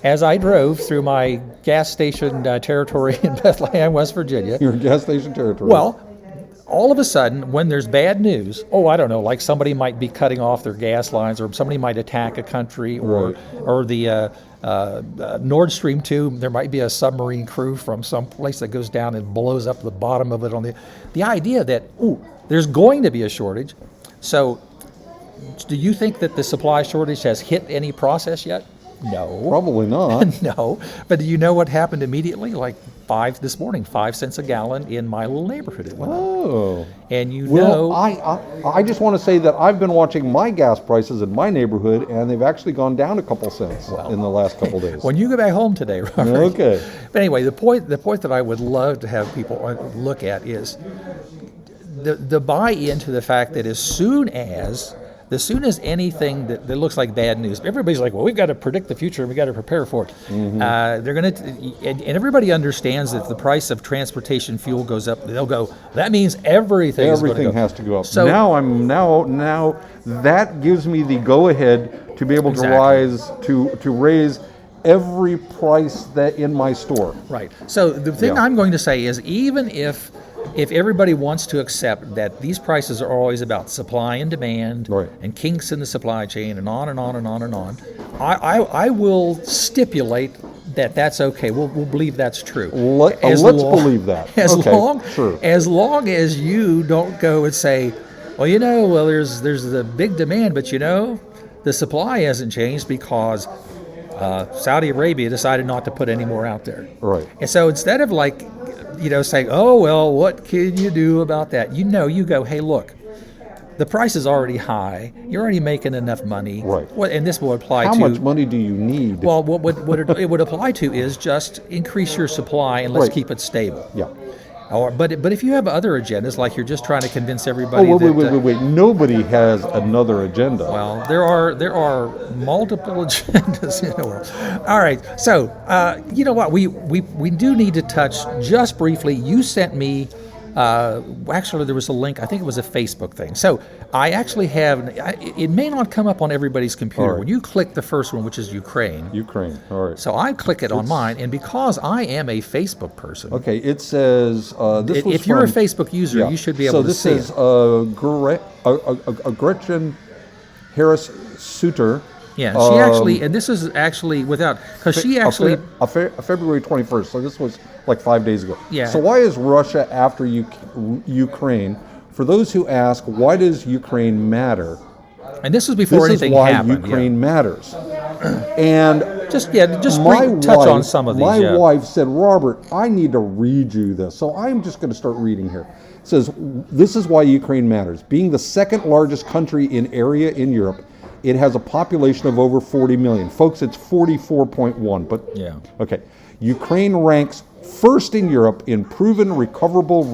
A: as I drove through my gas station territory in Bethlehem, West Virginia.
B: your gas station territory.
A: Well, all of a sudden, when there's bad news, I don't know, like somebody might be cutting off their gas lines, or somebody might attack a country,
B: Right.
A: or the Nord Stream 2, there might be a submarine crew from some place that goes down and blows up the bottom of it. The idea that, there's going to be a shortage. So do you think that the supply shortage has hit any process yet? No.
B: Probably not.
A: No. But do you know what happened immediately? Like this morning, 5 cents a gallon in my little neighborhood. It went up.
B: Oh.
A: And
B: Well, I just want to say that I've been watching my gas prices in my neighborhood, and they've actually gone down a couple cents in the last couple days.
A: when you go back home today, Robert.
B: Okay.
A: But anyway, the point that I would love to have people look at is the buy-in to the fact that as soon as anything that looks like bad news, everybody's like, well, we've got to predict the future and we've got to prepare for it.
B: Mm-hmm.
A: They're going to, and everybody understands that if the price of transportation fuel goes up, they'll go, that means everything
B: Has to go up.
A: So
B: now that gives me the go ahead to be able
A: Exactly.
B: to raise every price that in my store.
A: Right. So the thing
B: Yeah.
A: I'm going to say is, even if everybody wants to accept that these prices are always about supply and demand,
B: Right.
A: and kinks in the supply chain, and on and on and on and on, I will stipulate that that's okay. We'll believe that's true.
B: Let's believe that.
A: As
B: Okay,
A: long
B: sure.
A: as long as you don't go and say, Well, well, there's the big demand, but the supply hasn't changed because Saudi Arabia decided not to put any more out there.
B: Right.
A: And so instead of saying, oh, well, what can you do about that? You go, hey, look, the price is already high. You're already making enough money.
B: Right.
A: And this will apply to...
B: How much money do you need?
A: Well, what it would apply to is just increase your supply and let's
B: Right.
A: keep it stable.
B: Yeah.
A: But if you have other agendas, like you're just trying to convince everybody
B: Oh,
A: that...
B: wait. Nobody has another agenda.
A: Well, there are multiple agendas in the world. All right, so you know what? We do need to touch just briefly. You sent me. Actually, there was a link. I think it was a Facebook thing. So I actually have. It may not come up on everybody's computer.
B: All right.
A: When you click the first one, which is Ukraine.
B: Ukraine. All right.
A: So I click it on mine, and because I am a Facebook person,
B: Okay. It says this was
A: if you're a
B: from-
A: Facebook user,
B: Yeah.
A: you should be able to see
B: So this is Gretchen Harris Suter.
A: Yeah, she actually, and this is actually without, because she actually,
B: February 21st. So this was like 5 days ago.
A: Yeah.
B: So why is Russia after Ukraine? For those who ask, why does Ukraine matter?
A: and this was before
B: This is
A: anything
B: why
A: happened.
B: Ukraine matters. And
A: Just
B: my
A: touch
B: wife,
A: on some of these.
B: My
A: yeah.
B: wife said, Robert, I need to read you this. So I'm just going to start reading here. It says, this is why Ukraine matters. Being the second largest country in area in Europe, it has a population of over 40 million. Folks, it's 44.1. But
A: Yeah.
B: okay. Ukraine ranks first in Europe in proven recoverable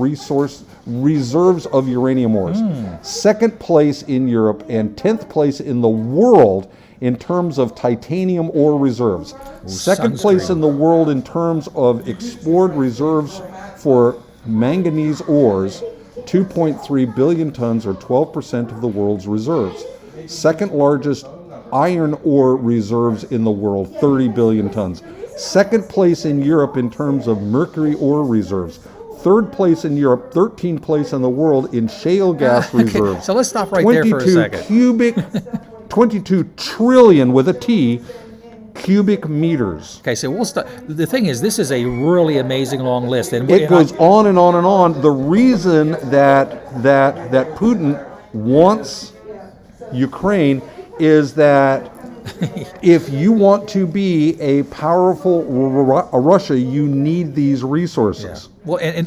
B: reserves of uranium ores. Second place in Europe and 10th place in the world in terms of titanium ore reserves. Second place
A: sunscreen.
B: in the world in terms of explored reserves for manganese ores, 2.3 billion tons or 12% of the world's reserves. Second largest iron ore reserves in the world, 30 billion tons. Second place in Europe in terms of mercury ore reserves. Third place in Europe, 13th place in the world in shale gas reserves.
A: So let's stop right there for a second.
B: 22 trillion with a T cubic meters.
A: Okay, so we'll start. The thing is, this is a really amazing long list, and
B: It goes on and on and on. The reason that Putin wants Ukraine is that if you want to be a powerful Russia, you need these resources.
A: Well, and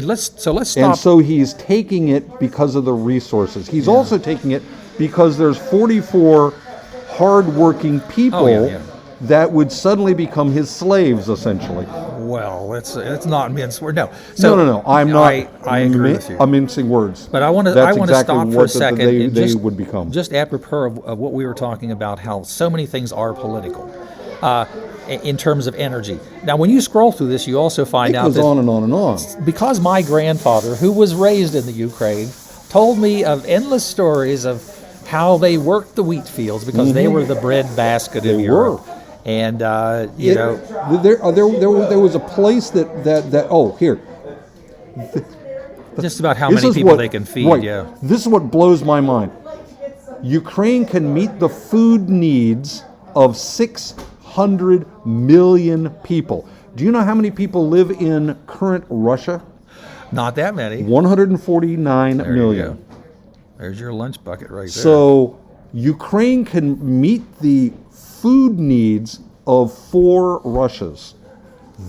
A: let's stop.
B: And so he's taking it because of the resources. He's also taking it because there's 44 hardworking people that would suddenly become his slaves, essentially.
A: Well, it's not mince word. No.
B: No. I'm not.
A: I agree with you.
B: I'm mincing words.
A: But I want to
B: That's exactly
A: stop for a
B: what
A: second.
B: They
A: and just,
B: would become.
A: Just apropos of what we were talking about, how so many things are political in terms of energy. Now, when you scroll through this, you also find
B: It
A: out
B: goes
A: that
B: on and on and on.
A: because my grandfather, who was raised in the Ukraine, told me of endless stories of how they worked the wheat fields because they were the breadbasket of
B: They
A: Europe.
B: were.
A: And
B: There was a place that here.
A: just about how
B: This
A: many
B: is
A: people
B: what-
A: they can feed.
B: right.
A: Yeah.
B: This is what blows my mind. Ukraine can meet the food needs of 600 million people. Do you know how many people live in current Russia?
A: Not that many.
B: 149
A: There you
B: million.
A: go. There's your lunch bucket right there.
B: So Ukraine can meet the food needs of 4 Russias.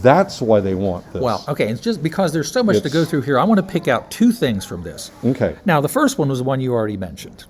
B: That's why they want this.
A: Well, okay, it's just because there's so much to go
B: It's-
A: through here. I want to pick out 2 things from this.
B: Okay.
A: Now, the first one was the one you already mentioned.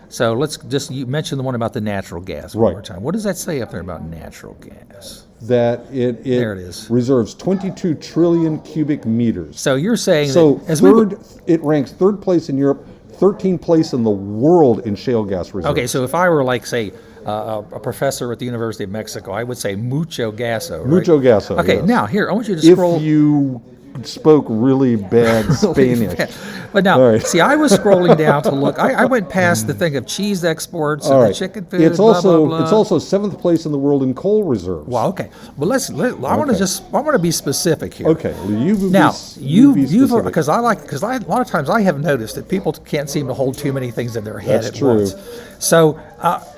A: So let's just, you mentioned the one about the natural gas one
B: Right.
A: more time. What does that say up there about natural gas?
B: That it
A: There it is.
B: reserves 22 trillion cubic meters.
A: So you're saying
B: So
A: that as we
B: third, it ranks 3rd place in Europe, 13th place in the world in shale gas reserves.
A: okay, so if I were like, say, a professor at the University of Mexico, I would say mucho gaso, right?
B: Mucho gaso,
A: Okay,
B: yes.
A: now here, I want you to scroll.
B: If you spoke really bad Spanish.
A: But now,
B: All right.
A: see, I was scrolling down to look. I went past the thing of cheese exports and
B: All
A: the
B: right.
A: chicken food.
B: It's
A: blah,
B: also
A: blah, blah.
B: it's also 7th place in the world in coal reserves.
A: Well, okay. Well, I want to I want to be specific here.
B: Okay. Well, you
A: Now,
B: you've
A: you've because a lot of times I have noticed that people can't seem to hold too many things in their head
B: That's
A: at
B: true.
A: once. So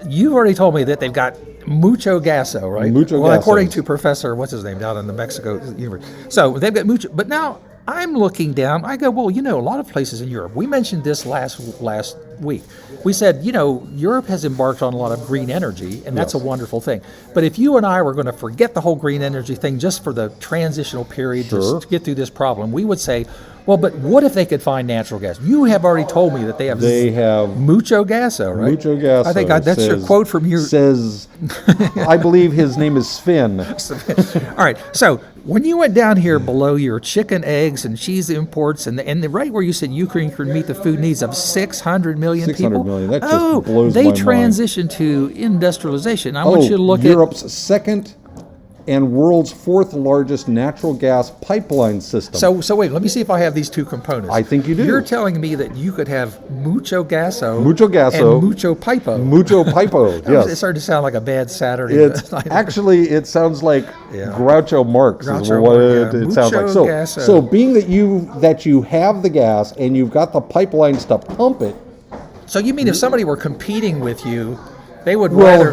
A: you've already told me that they've got mucho gaso, right?
B: Mucho
A: well,
B: gaso.
A: according to Professor what's his name down in the Mexico University. So they've got mucho, but now I'm looking down. I go, well, a lot of places in Europe. We mentioned this last week. We said, Europe has embarked on a lot of green energy, and that's a wonderful thing. But if you and I were going to forget the whole green energy thing just for the transitional period to get through this problem, we would say, well, but what if they could find natural gas? You have already told me that they have mucho gaso, right?
B: Mucho gaso.
A: I think that's your quote from your...
B: Says, I believe his name is Sven.
A: All right, so when you went down here below your chicken, eggs, and cheese imports, and right where you said Ukraine could meet the food needs of 600 million
B: 600
A: people.
B: million. That just blows
A: they
B: my mind.
A: transitioned to industrialization. I want you to look
B: Europe's second and world's fourth largest natural gas pipeline system.
A: So wait, let me see if I have these two components.
B: I think you do.
A: You're telling me that you could have mucho gaso,
B: and
A: mucho pipo.
B: Mucho pipo, yes.
A: It started to sound like a bad Saturday night.
B: Actually, it sounds like Groucho Marx is what it sounds like. So being that you have the gas and you've got the pipelines to pump it.
A: So you mean if somebody were competing with you, they would rather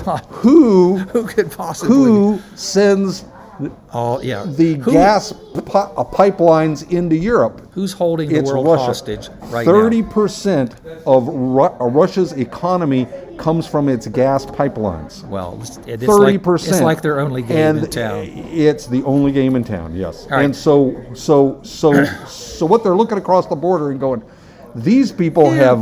A: not.
B: Who
A: could possibly?
B: Who sends the gas pipelines into Europe?
A: Who's holding the world
B: Russia.
A: hostage right now?
B: 30% of Russia's economy comes from its gas pipelines.
A: Well, it's
B: 30%.
A: It's like their only game in town.
B: It's the only game in town. Yes.
A: Right.
B: And so what they're looking across the border and going, these people have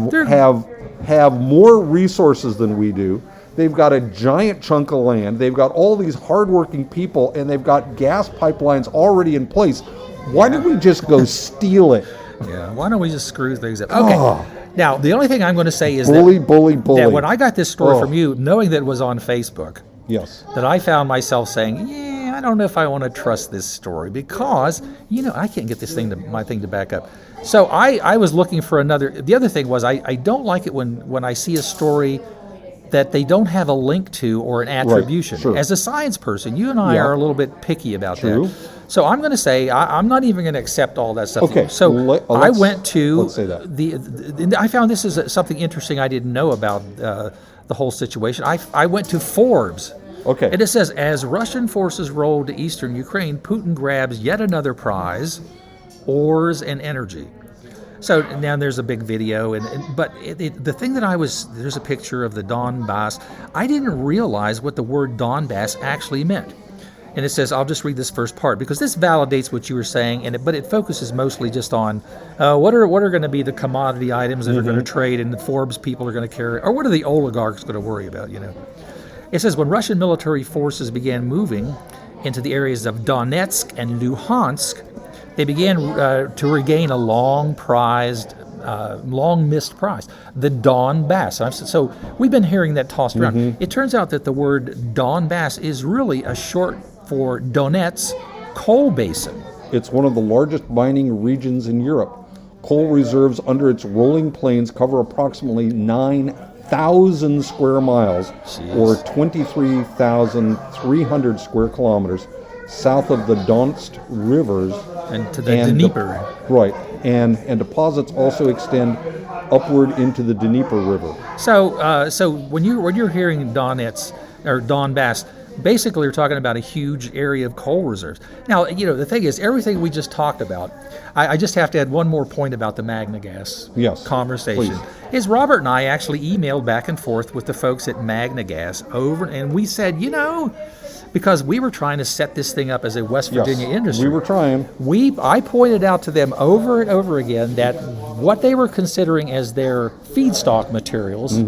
B: more resources than we do. They've got a giant chunk of land. They've got all these hardworking people, and they've got gas pipelines already in place. Why don't we just go steal it?
A: Yeah. Why don't we just screw things up? Okay. Now, the only thing I'm going to say is
B: bully.
A: that when I got this story from you, knowing that it was on Facebook, that I found myself saying, I don't know if I want to trust this story because, I can't get my thing to back up. So I was looking for the other thing was I don't like it when I see a story that they don't have a link to or an attribution.
B: Right, sure.
A: As a science person, you and I are a little bit picky about that. So I'm going to say I'm not even going to accept all that stuff.
B: Okay.
A: So I went to
B: let's say that.
A: I found this is something interesting I didn't know about the whole situation. I went to Forbes.
B: Okay.
A: And it says, as Russian forces roll to eastern Ukraine, Putin grabs yet another prize, ores and energy. So now there's a big video, but the thing there's a picture of the Donbass. I didn't realize what the word Donbass actually meant. And it says, I'll just read this first part because this validates what you were saying, but it focuses mostly just on what are going to be the commodity items that are going to trade and the Forbes people are going to carry, or what are the oligarchs going to worry about, It says, when Russian military forces began moving into the areas of Donetsk and Luhansk, they began to regain a long-missed prize, the Donbass. So we've been hearing that tossed around. It turns out that the word Donbass is really a short for Donetsk coal basin.
B: It's one of the largest mining regions in Europe. Coal reserves under its rolling plains cover approximately 9,000 square miles, or 23,300 square kilometers, south of the Donetsk rivers
A: and to the Dnieper.
B: Right, and deposits also extend upward into the Dnieper River.
A: So when you're hearing Donetsk or Donbass, basically you're talking about a huge area of coal reserves. Now, the thing is, everything we just talked about, I just have to add one more point about the MagnaGas conversation.
B: Please.
A: Is Robert and I actually emailed back and forth with the folks at MagnaGas and we said, because we were trying to set this thing up as a West Virginia industry.
B: We were trying.
A: I pointed out to them over and over again that what they were considering as their feedstock materials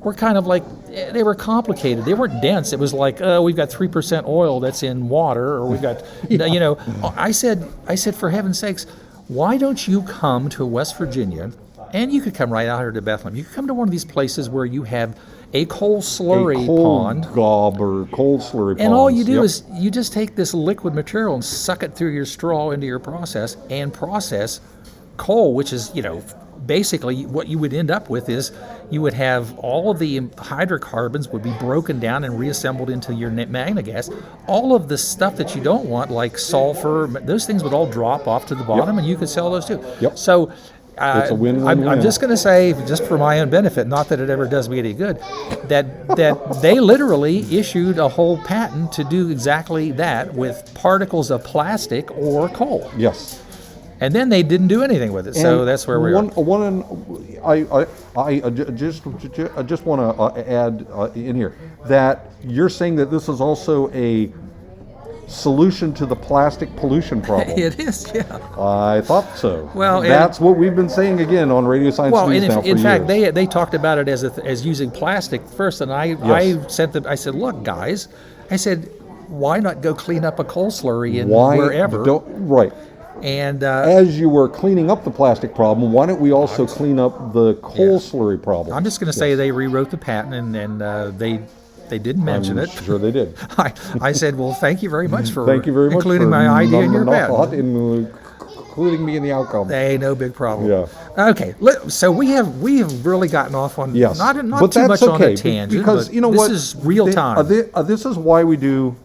A: were kind of like, they were complicated. They weren't dense. It was like, we've got 3% oil that's in water, or we've got, I said, for heaven's sakes, why don't you come to West Virginia, and you could come right out here to Bethlehem. You could come to one of these places where you have a coal slurry pond.
B: Coal slurry pond.
A: And all you do is you just take this liquid material and suck it through your straw into your process and process coal, which is, basically what you would end up with is you would have all of the hydrocarbons would be broken down and reassembled into your MagnaGas. All of the stuff that you don't want, like sulfur, those things would all drop off to the bottom and you could sell those too.
B: Yep.
A: So
B: It's a win-win-win.
A: I'm just going to say, just for my own benefit, not that it ever does me any good, that they literally issued a whole patent to do exactly that with particles of plastic or coal.
B: Yes.
A: And then they didn't do anything with it. So
B: And
A: that's where we are.
B: I just want to add in here that you're saying that this is also a solution to the plastic pollution problem.
A: It is, yeah.
B: I thought so.
A: Well,
B: that's what we've been saying again on Radio Science
A: Well,
B: News
A: and
B: now for
A: in fact,
B: years.
A: they talked about it as using plastic first, and I sent them. I said, look, guys, I said, why not go clean up a coal slurry in wherever?
B: Right.
A: And
B: As you were cleaning up the plastic problem, why don't we also clean up the coal slurry problem?
A: I'm just going to say they rewrote the patent, and they didn't mention
B: I'm
A: it.
B: sure they did.
A: I said, well, thank you very much for
B: Thank you very much
A: including
B: for
A: my idea in your patent.
B: including me in the outcome.
A: Hey, no big problem.
B: Yeah.
A: Okay, so we have really gotten off on
B: Yes,
A: not
B: but
A: too
B: that's
A: much on
B: okay,
A: a tangent,
B: because
A: but
B: you know
A: this
B: what?
A: is real time.
B: This is why we do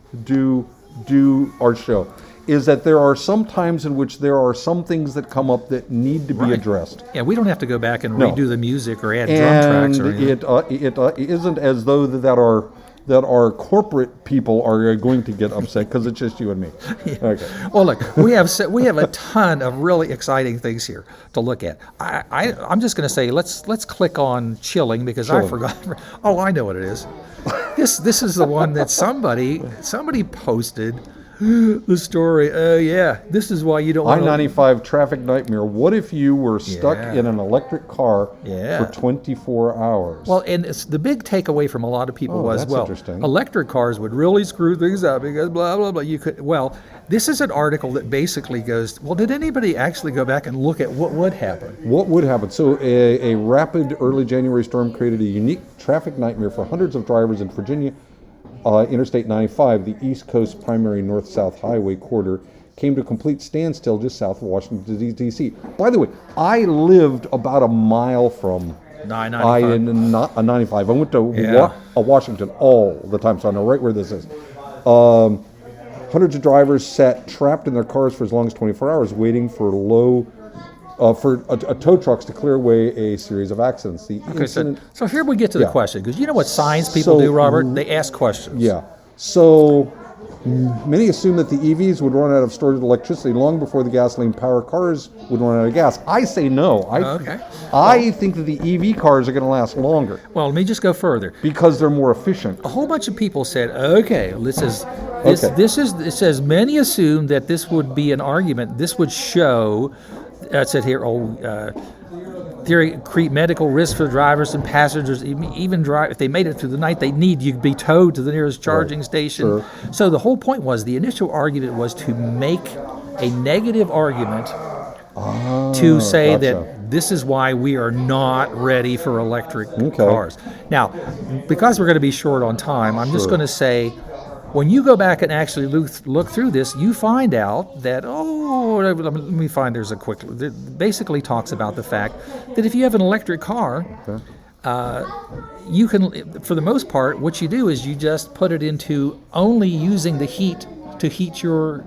B: our show. Is that there are some times in which there are some things that come up that need to be
A: Right.
B: addressed.
A: Yeah, we don't have to go back and
B: No.
A: redo the music or add drum
B: And
A: tracks or anything.
B: it isn't as though that our corporate people are going to get upset because it's just you and me. Okay.
A: Well, look, we have a ton of really exciting things here to look at. I'm just going to say let's click on chilling because I
B: Chilling.
A: forgot. Oh, I know what it is. This is the one that somebody posted the story. Oh yeah, this is why you don't want to.
B: I-95 traffic nightmare. What if you were stuck
A: Yeah.
B: in an electric car
A: Yeah.
B: for 24 hours?
A: Well, and the big takeaway from a lot of people was,
B: that's
A: well,
B: interesting.
A: electric cars would really screw things up because blah, blah, blah. This is an article that basically goes, well, did anybody actually go back and look at what would happen?
B: What would happen? So a rapid early January storm created a unique traffic nightmare for hundreds of drivers in Virginia. Interstate 95, the East Coast primary north-south highway corridor, came to a complete standstill just south of Washington, D.C. By the way, I lived about a mile from 95. I went to
A: Yeah.
B: Washington all the time, so I know right where this is. Hundreds of drivers sat trapped in their cars for as long as 24 hours, waiting for tow trucks to clear away a series of accidents. The
A: Okay,
B: incident,
A: so here we get to the
B: Yeah.
A: question, because you know what science people
B: So,
A: do, Robert? They ask questions.
B: yeah. So many assume that the EVs would run out of stored electricity long before the gasoline-powered cars would run out of gas. I say no.
A: Okay.
B: I think that the EV cars are going to last longer
A: Well, let me just go further.
B: because they're more efficient.
A: A whole bunch of people said, okay, it says many assume that this would be an argument. This would show, it said here, theory create medical risk for drivers and passengers. Even drive if they made it through the night, they need you to be towed to the nearest charging station.
B: Sure.
A: So the whole point was the initial argument was to make a negative argument to say
B: gotcha.
A: that this is why we are not ready for electric
B: Okay.
A: cars. Now, because we're going to be short on time, I'm just
B: Sure.
A: going to say, when you go back and actually look through this, you find out that, let me find there's a quick, it basically talks about the fact that if you have an electric car, you can, for the most part, what you do is you just put it into only using the heat to heat your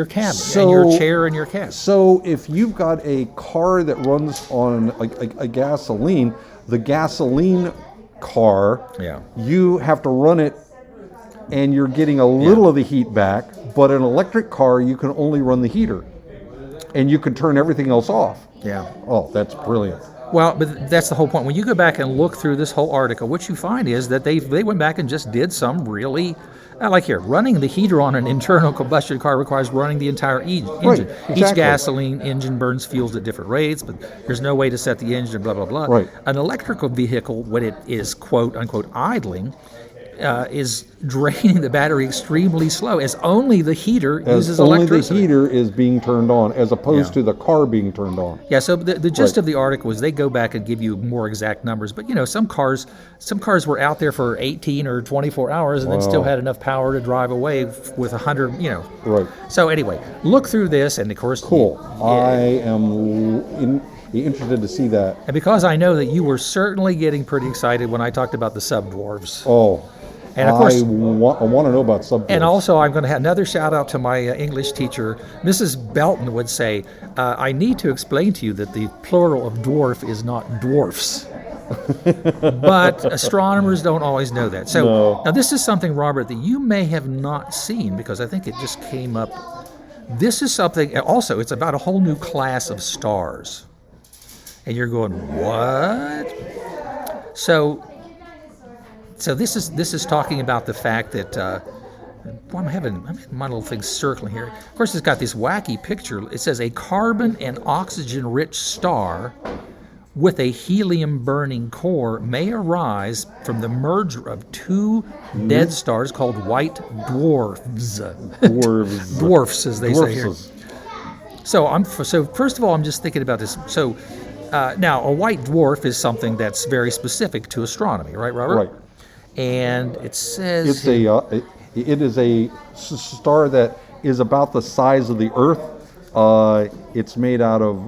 A: cabin and your chair and your cabin.
B: So if you've got a car that runs on a gasoline, the gasoline car,
A: Yeah.
B: you have to run it and you're getting a little of the heat back, but an electric car, you can only run the heater and you can turn everything else off.
A: Yeah.
B: Oh, that's brilliant.
A: Well, but that's the whole point. When you go back and look through this whole article, what you find is that they went back and just did some really, like here, running the heater on an internal combustion car requires running the entire engine.
B: exactly.
A: Each gasoline engine burns fuels at different rates, but there's no way to set the engine, blah, blah, blah.
B: Right.
A: An electrical vehicle, when it is, quote, unquote, idling, is draining the battery extremely slow, as only the heater uses
B: Only the
A: electricity.
B: heater is being turned on as opposed to the car being turned on.
A: Yeah, so the gist
B: Right.
A: of the article is they go back and give you more exact numbers, but you know, some cars were out there for 18 or 24 hours and then still had enough power to drive away with 100, you know.
B: Right.
A: So anyway, look through this, and of course,
B: Cool. I am interested to see that.
A: and because I know that you were certainly getting pretty excited when I talked about the subdwarves.
B: Oh,
A: And of course,
B: I want to know about subdwarfs.
A: and also, I'm going to have another shout out to my English teacher. Mrs. Belton would say, I need to explain to you that the plural of dwarf is not dwarfs. But astronomers don't always know that. So
B: No.
A: now this is something, Robert, that you may have not seen because I think it just came up. This is something, also, it's about a whole new class of stars. And you're going, what? So this is talking about the fact that I'm having my little thing circling here. Of course, it's got this wacky picture. It says a carbon and oxygen-rich star with a helium-burning core may arise from the merger of two dead stars called white dwarfs.
B: Dwarves.
A: Dwarfs, as they say here.
B: Dwarfs.
A: So first of all, I'm just thinking about this. So now, a white dwarf is something that's very specific to astronomy, right, Robert?
B: Right.
A: And it says
B: It's it is a star that is about the size of the Earth. It's made out of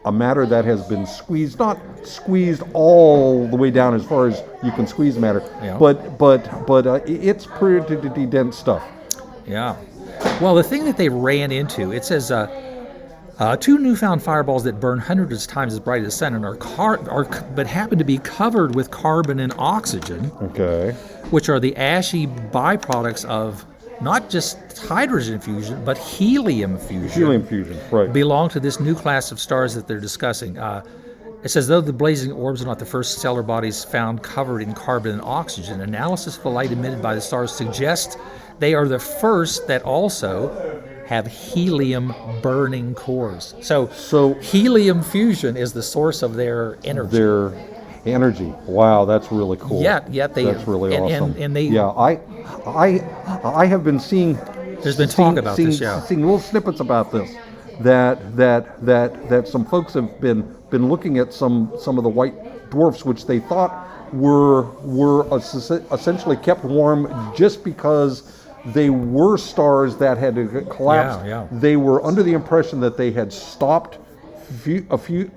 B: a matter that has been squeezed, not squeezed all the way down as far as you can squeeze matter,
A: Yeah.
B: but it's pretty dense stuff.
A: Yeah. Well, the thing that they ran into, it says two newfound fireballs that burn hundreds of times as bright as the sun and but happen to be covered with carbon and oxygen,
B: Okay.
A: which are the ashy byproducts of not just hydrogen fusion, but helium fusion.
B: Helium fusion, right.
A: Belong to this new class of stars that they're discussing. It says, though the blazing orbs are not the first stellar bodies found covered in carbon and oxygen, analysis of the light emitted by the stars suggests they are the first that also have helium burning cores. So helium fusion is the source of their energy.
B: Their energy. Wow, that's really cool.
A: Yet they
B: That's really awesome.
A: and they
B: yeah, I have been seeing.
A: There's been talk about this, yeah.
B: Seeing little snippets about this. That some folks have been looking at some of the white dwarfs, which they thought were essentially kept warm just because they were stars that had collapsed.
A: Yeah.
B: They were under the impression that they had stopped a fusion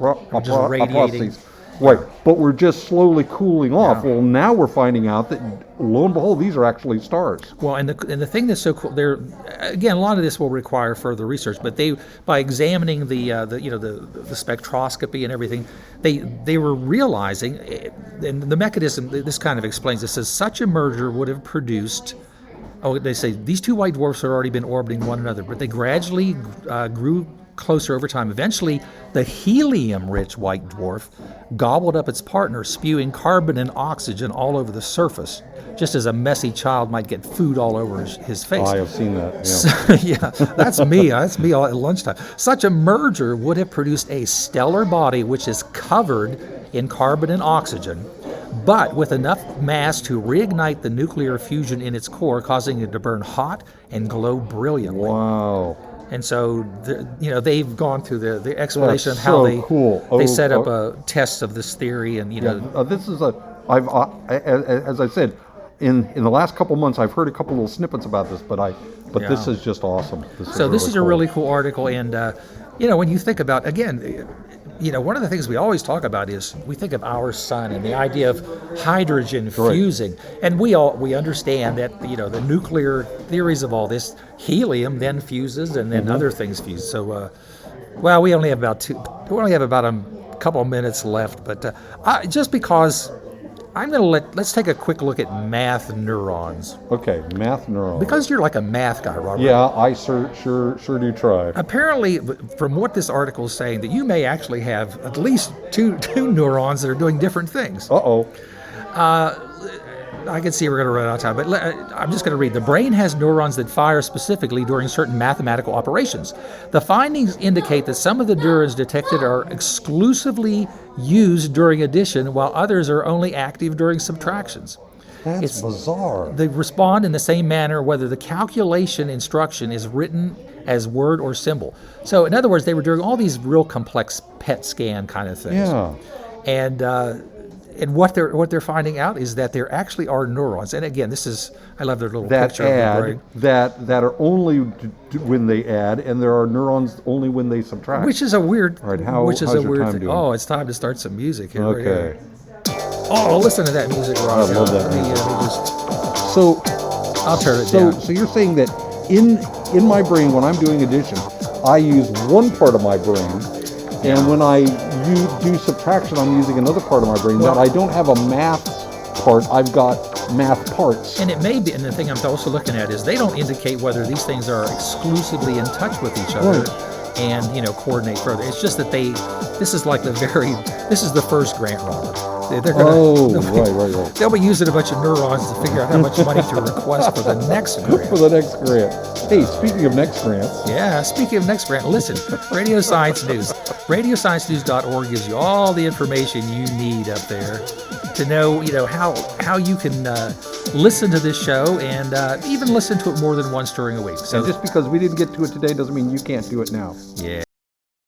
A: radiating.
B: process. Right, but we're just slowly cooling off.
A: Yeah.
B: Well, now we're finding out that, lo and behold, these are actually stars.
A: Well, and the thing that's so cool, there again, a lot of this will require further research. But by examining the spectroscopy and everything, they were realizing, and the mechanism. This kind of explains. It says such a merger would have produced. Oh, they say these two white dwarfs had already been orbiting one another, but they gradually grew closer over time. Eventually, the helium-rich white dwarf gobbled up its partner, spewing carbon and oxygen all over the surface, just as a messy child might get food all over his face.
B: I have seen that. Yeah.
A: So, yeah, that's me. That's me all at lunchtime. Such a merger would have produced a stellar body which is covered in carbon and oxygen, but with enough mass to reignite the nuclear fusion in its core, causing it to burn hot and glow brilliantly.
B: Wow.
A: And so, they've gone through the explanation
B: That's
A: of how
B: so cool.
A: they set up a test of this theory, and
B: This is as I said, in the last couple months, I've heard a couple little snippets about this, but this
A: Yeah.
B: is just awesome. This
A: is a really cool article. And when you think about, again, one of the things we always talk about is we think of our sun and the idea of hydrogen fusing, and we understand that the nuclear theories of all this, helium then fuses and then other things fuse. So, we only have about a couple of minutes left, but just because I'm going to let's take a quick look at math neurons.
B: Okay, math neurons.
A: Because you're like a math guy, Robert.
B: Yeah, I sure do try.
A: Apparently, from what this article is saying, that you may actually have at least two neurons that are doing different things.
B: Uh-oh.
A: I can see we're going to run out of time, but I'm just going to read. The brain has neurons that fire specifically during certain mathematical operations. The findings indicate that some of the neurons detected are exclusively used during addition, while others are only active during subtractions.
B: That's bizarre.
A: They respond in the same manner whether the calculation instruction is written as word or symbol. So, in other words, they were doing all these real complex PET scan kind of things.
B: Yeah.
A: And what they're finding out is that there actually are neurons. And again, I love their little
B: That
A: picture of the brain.
B: that are only when they add, and there are neurons only when they subtract.
A: Which is a weird,
B: All right, how's your time
A: thing.
B: doing?
A: Oh, it's time to start some music here.
B: Okay.
A: Oh, listen to that music, Rob.
B: I love that
A: Let me,
B: music.
A: let me just,
B: So,
A: I'll turn it
B: so,
A: down.
B: so you're saying that in my brain, when I'm doing addition, I use one part of my brain, and when I do subtraction, I'm using another part of my brain.
A: Well-
B: that I don't have a math part, I've got math parts.
A: And it may be, and the thing I'm also looking at is they don't indicate whether these things are exclusively in touch with each other
B: Right.
A: and, coordinate further. It's just that this is the first grant, Robert. They're gonna,
B: Oh,
A: they'll be-
B: right.
A: They'll be using a bunch of neurons to figure out how much money to request for the next grant.
B: For the next grant. Hey, speaking of next grants,
A: Yeah, speaking of next grant, listen, Radio Science News. RadioScienceNews.org gives you all the information you need up there to know, how you can listen to this show and even listen to it more than once during a week. So,
B: just because we didn't get to it today doesn't mean you can't do it now.
A: yeah.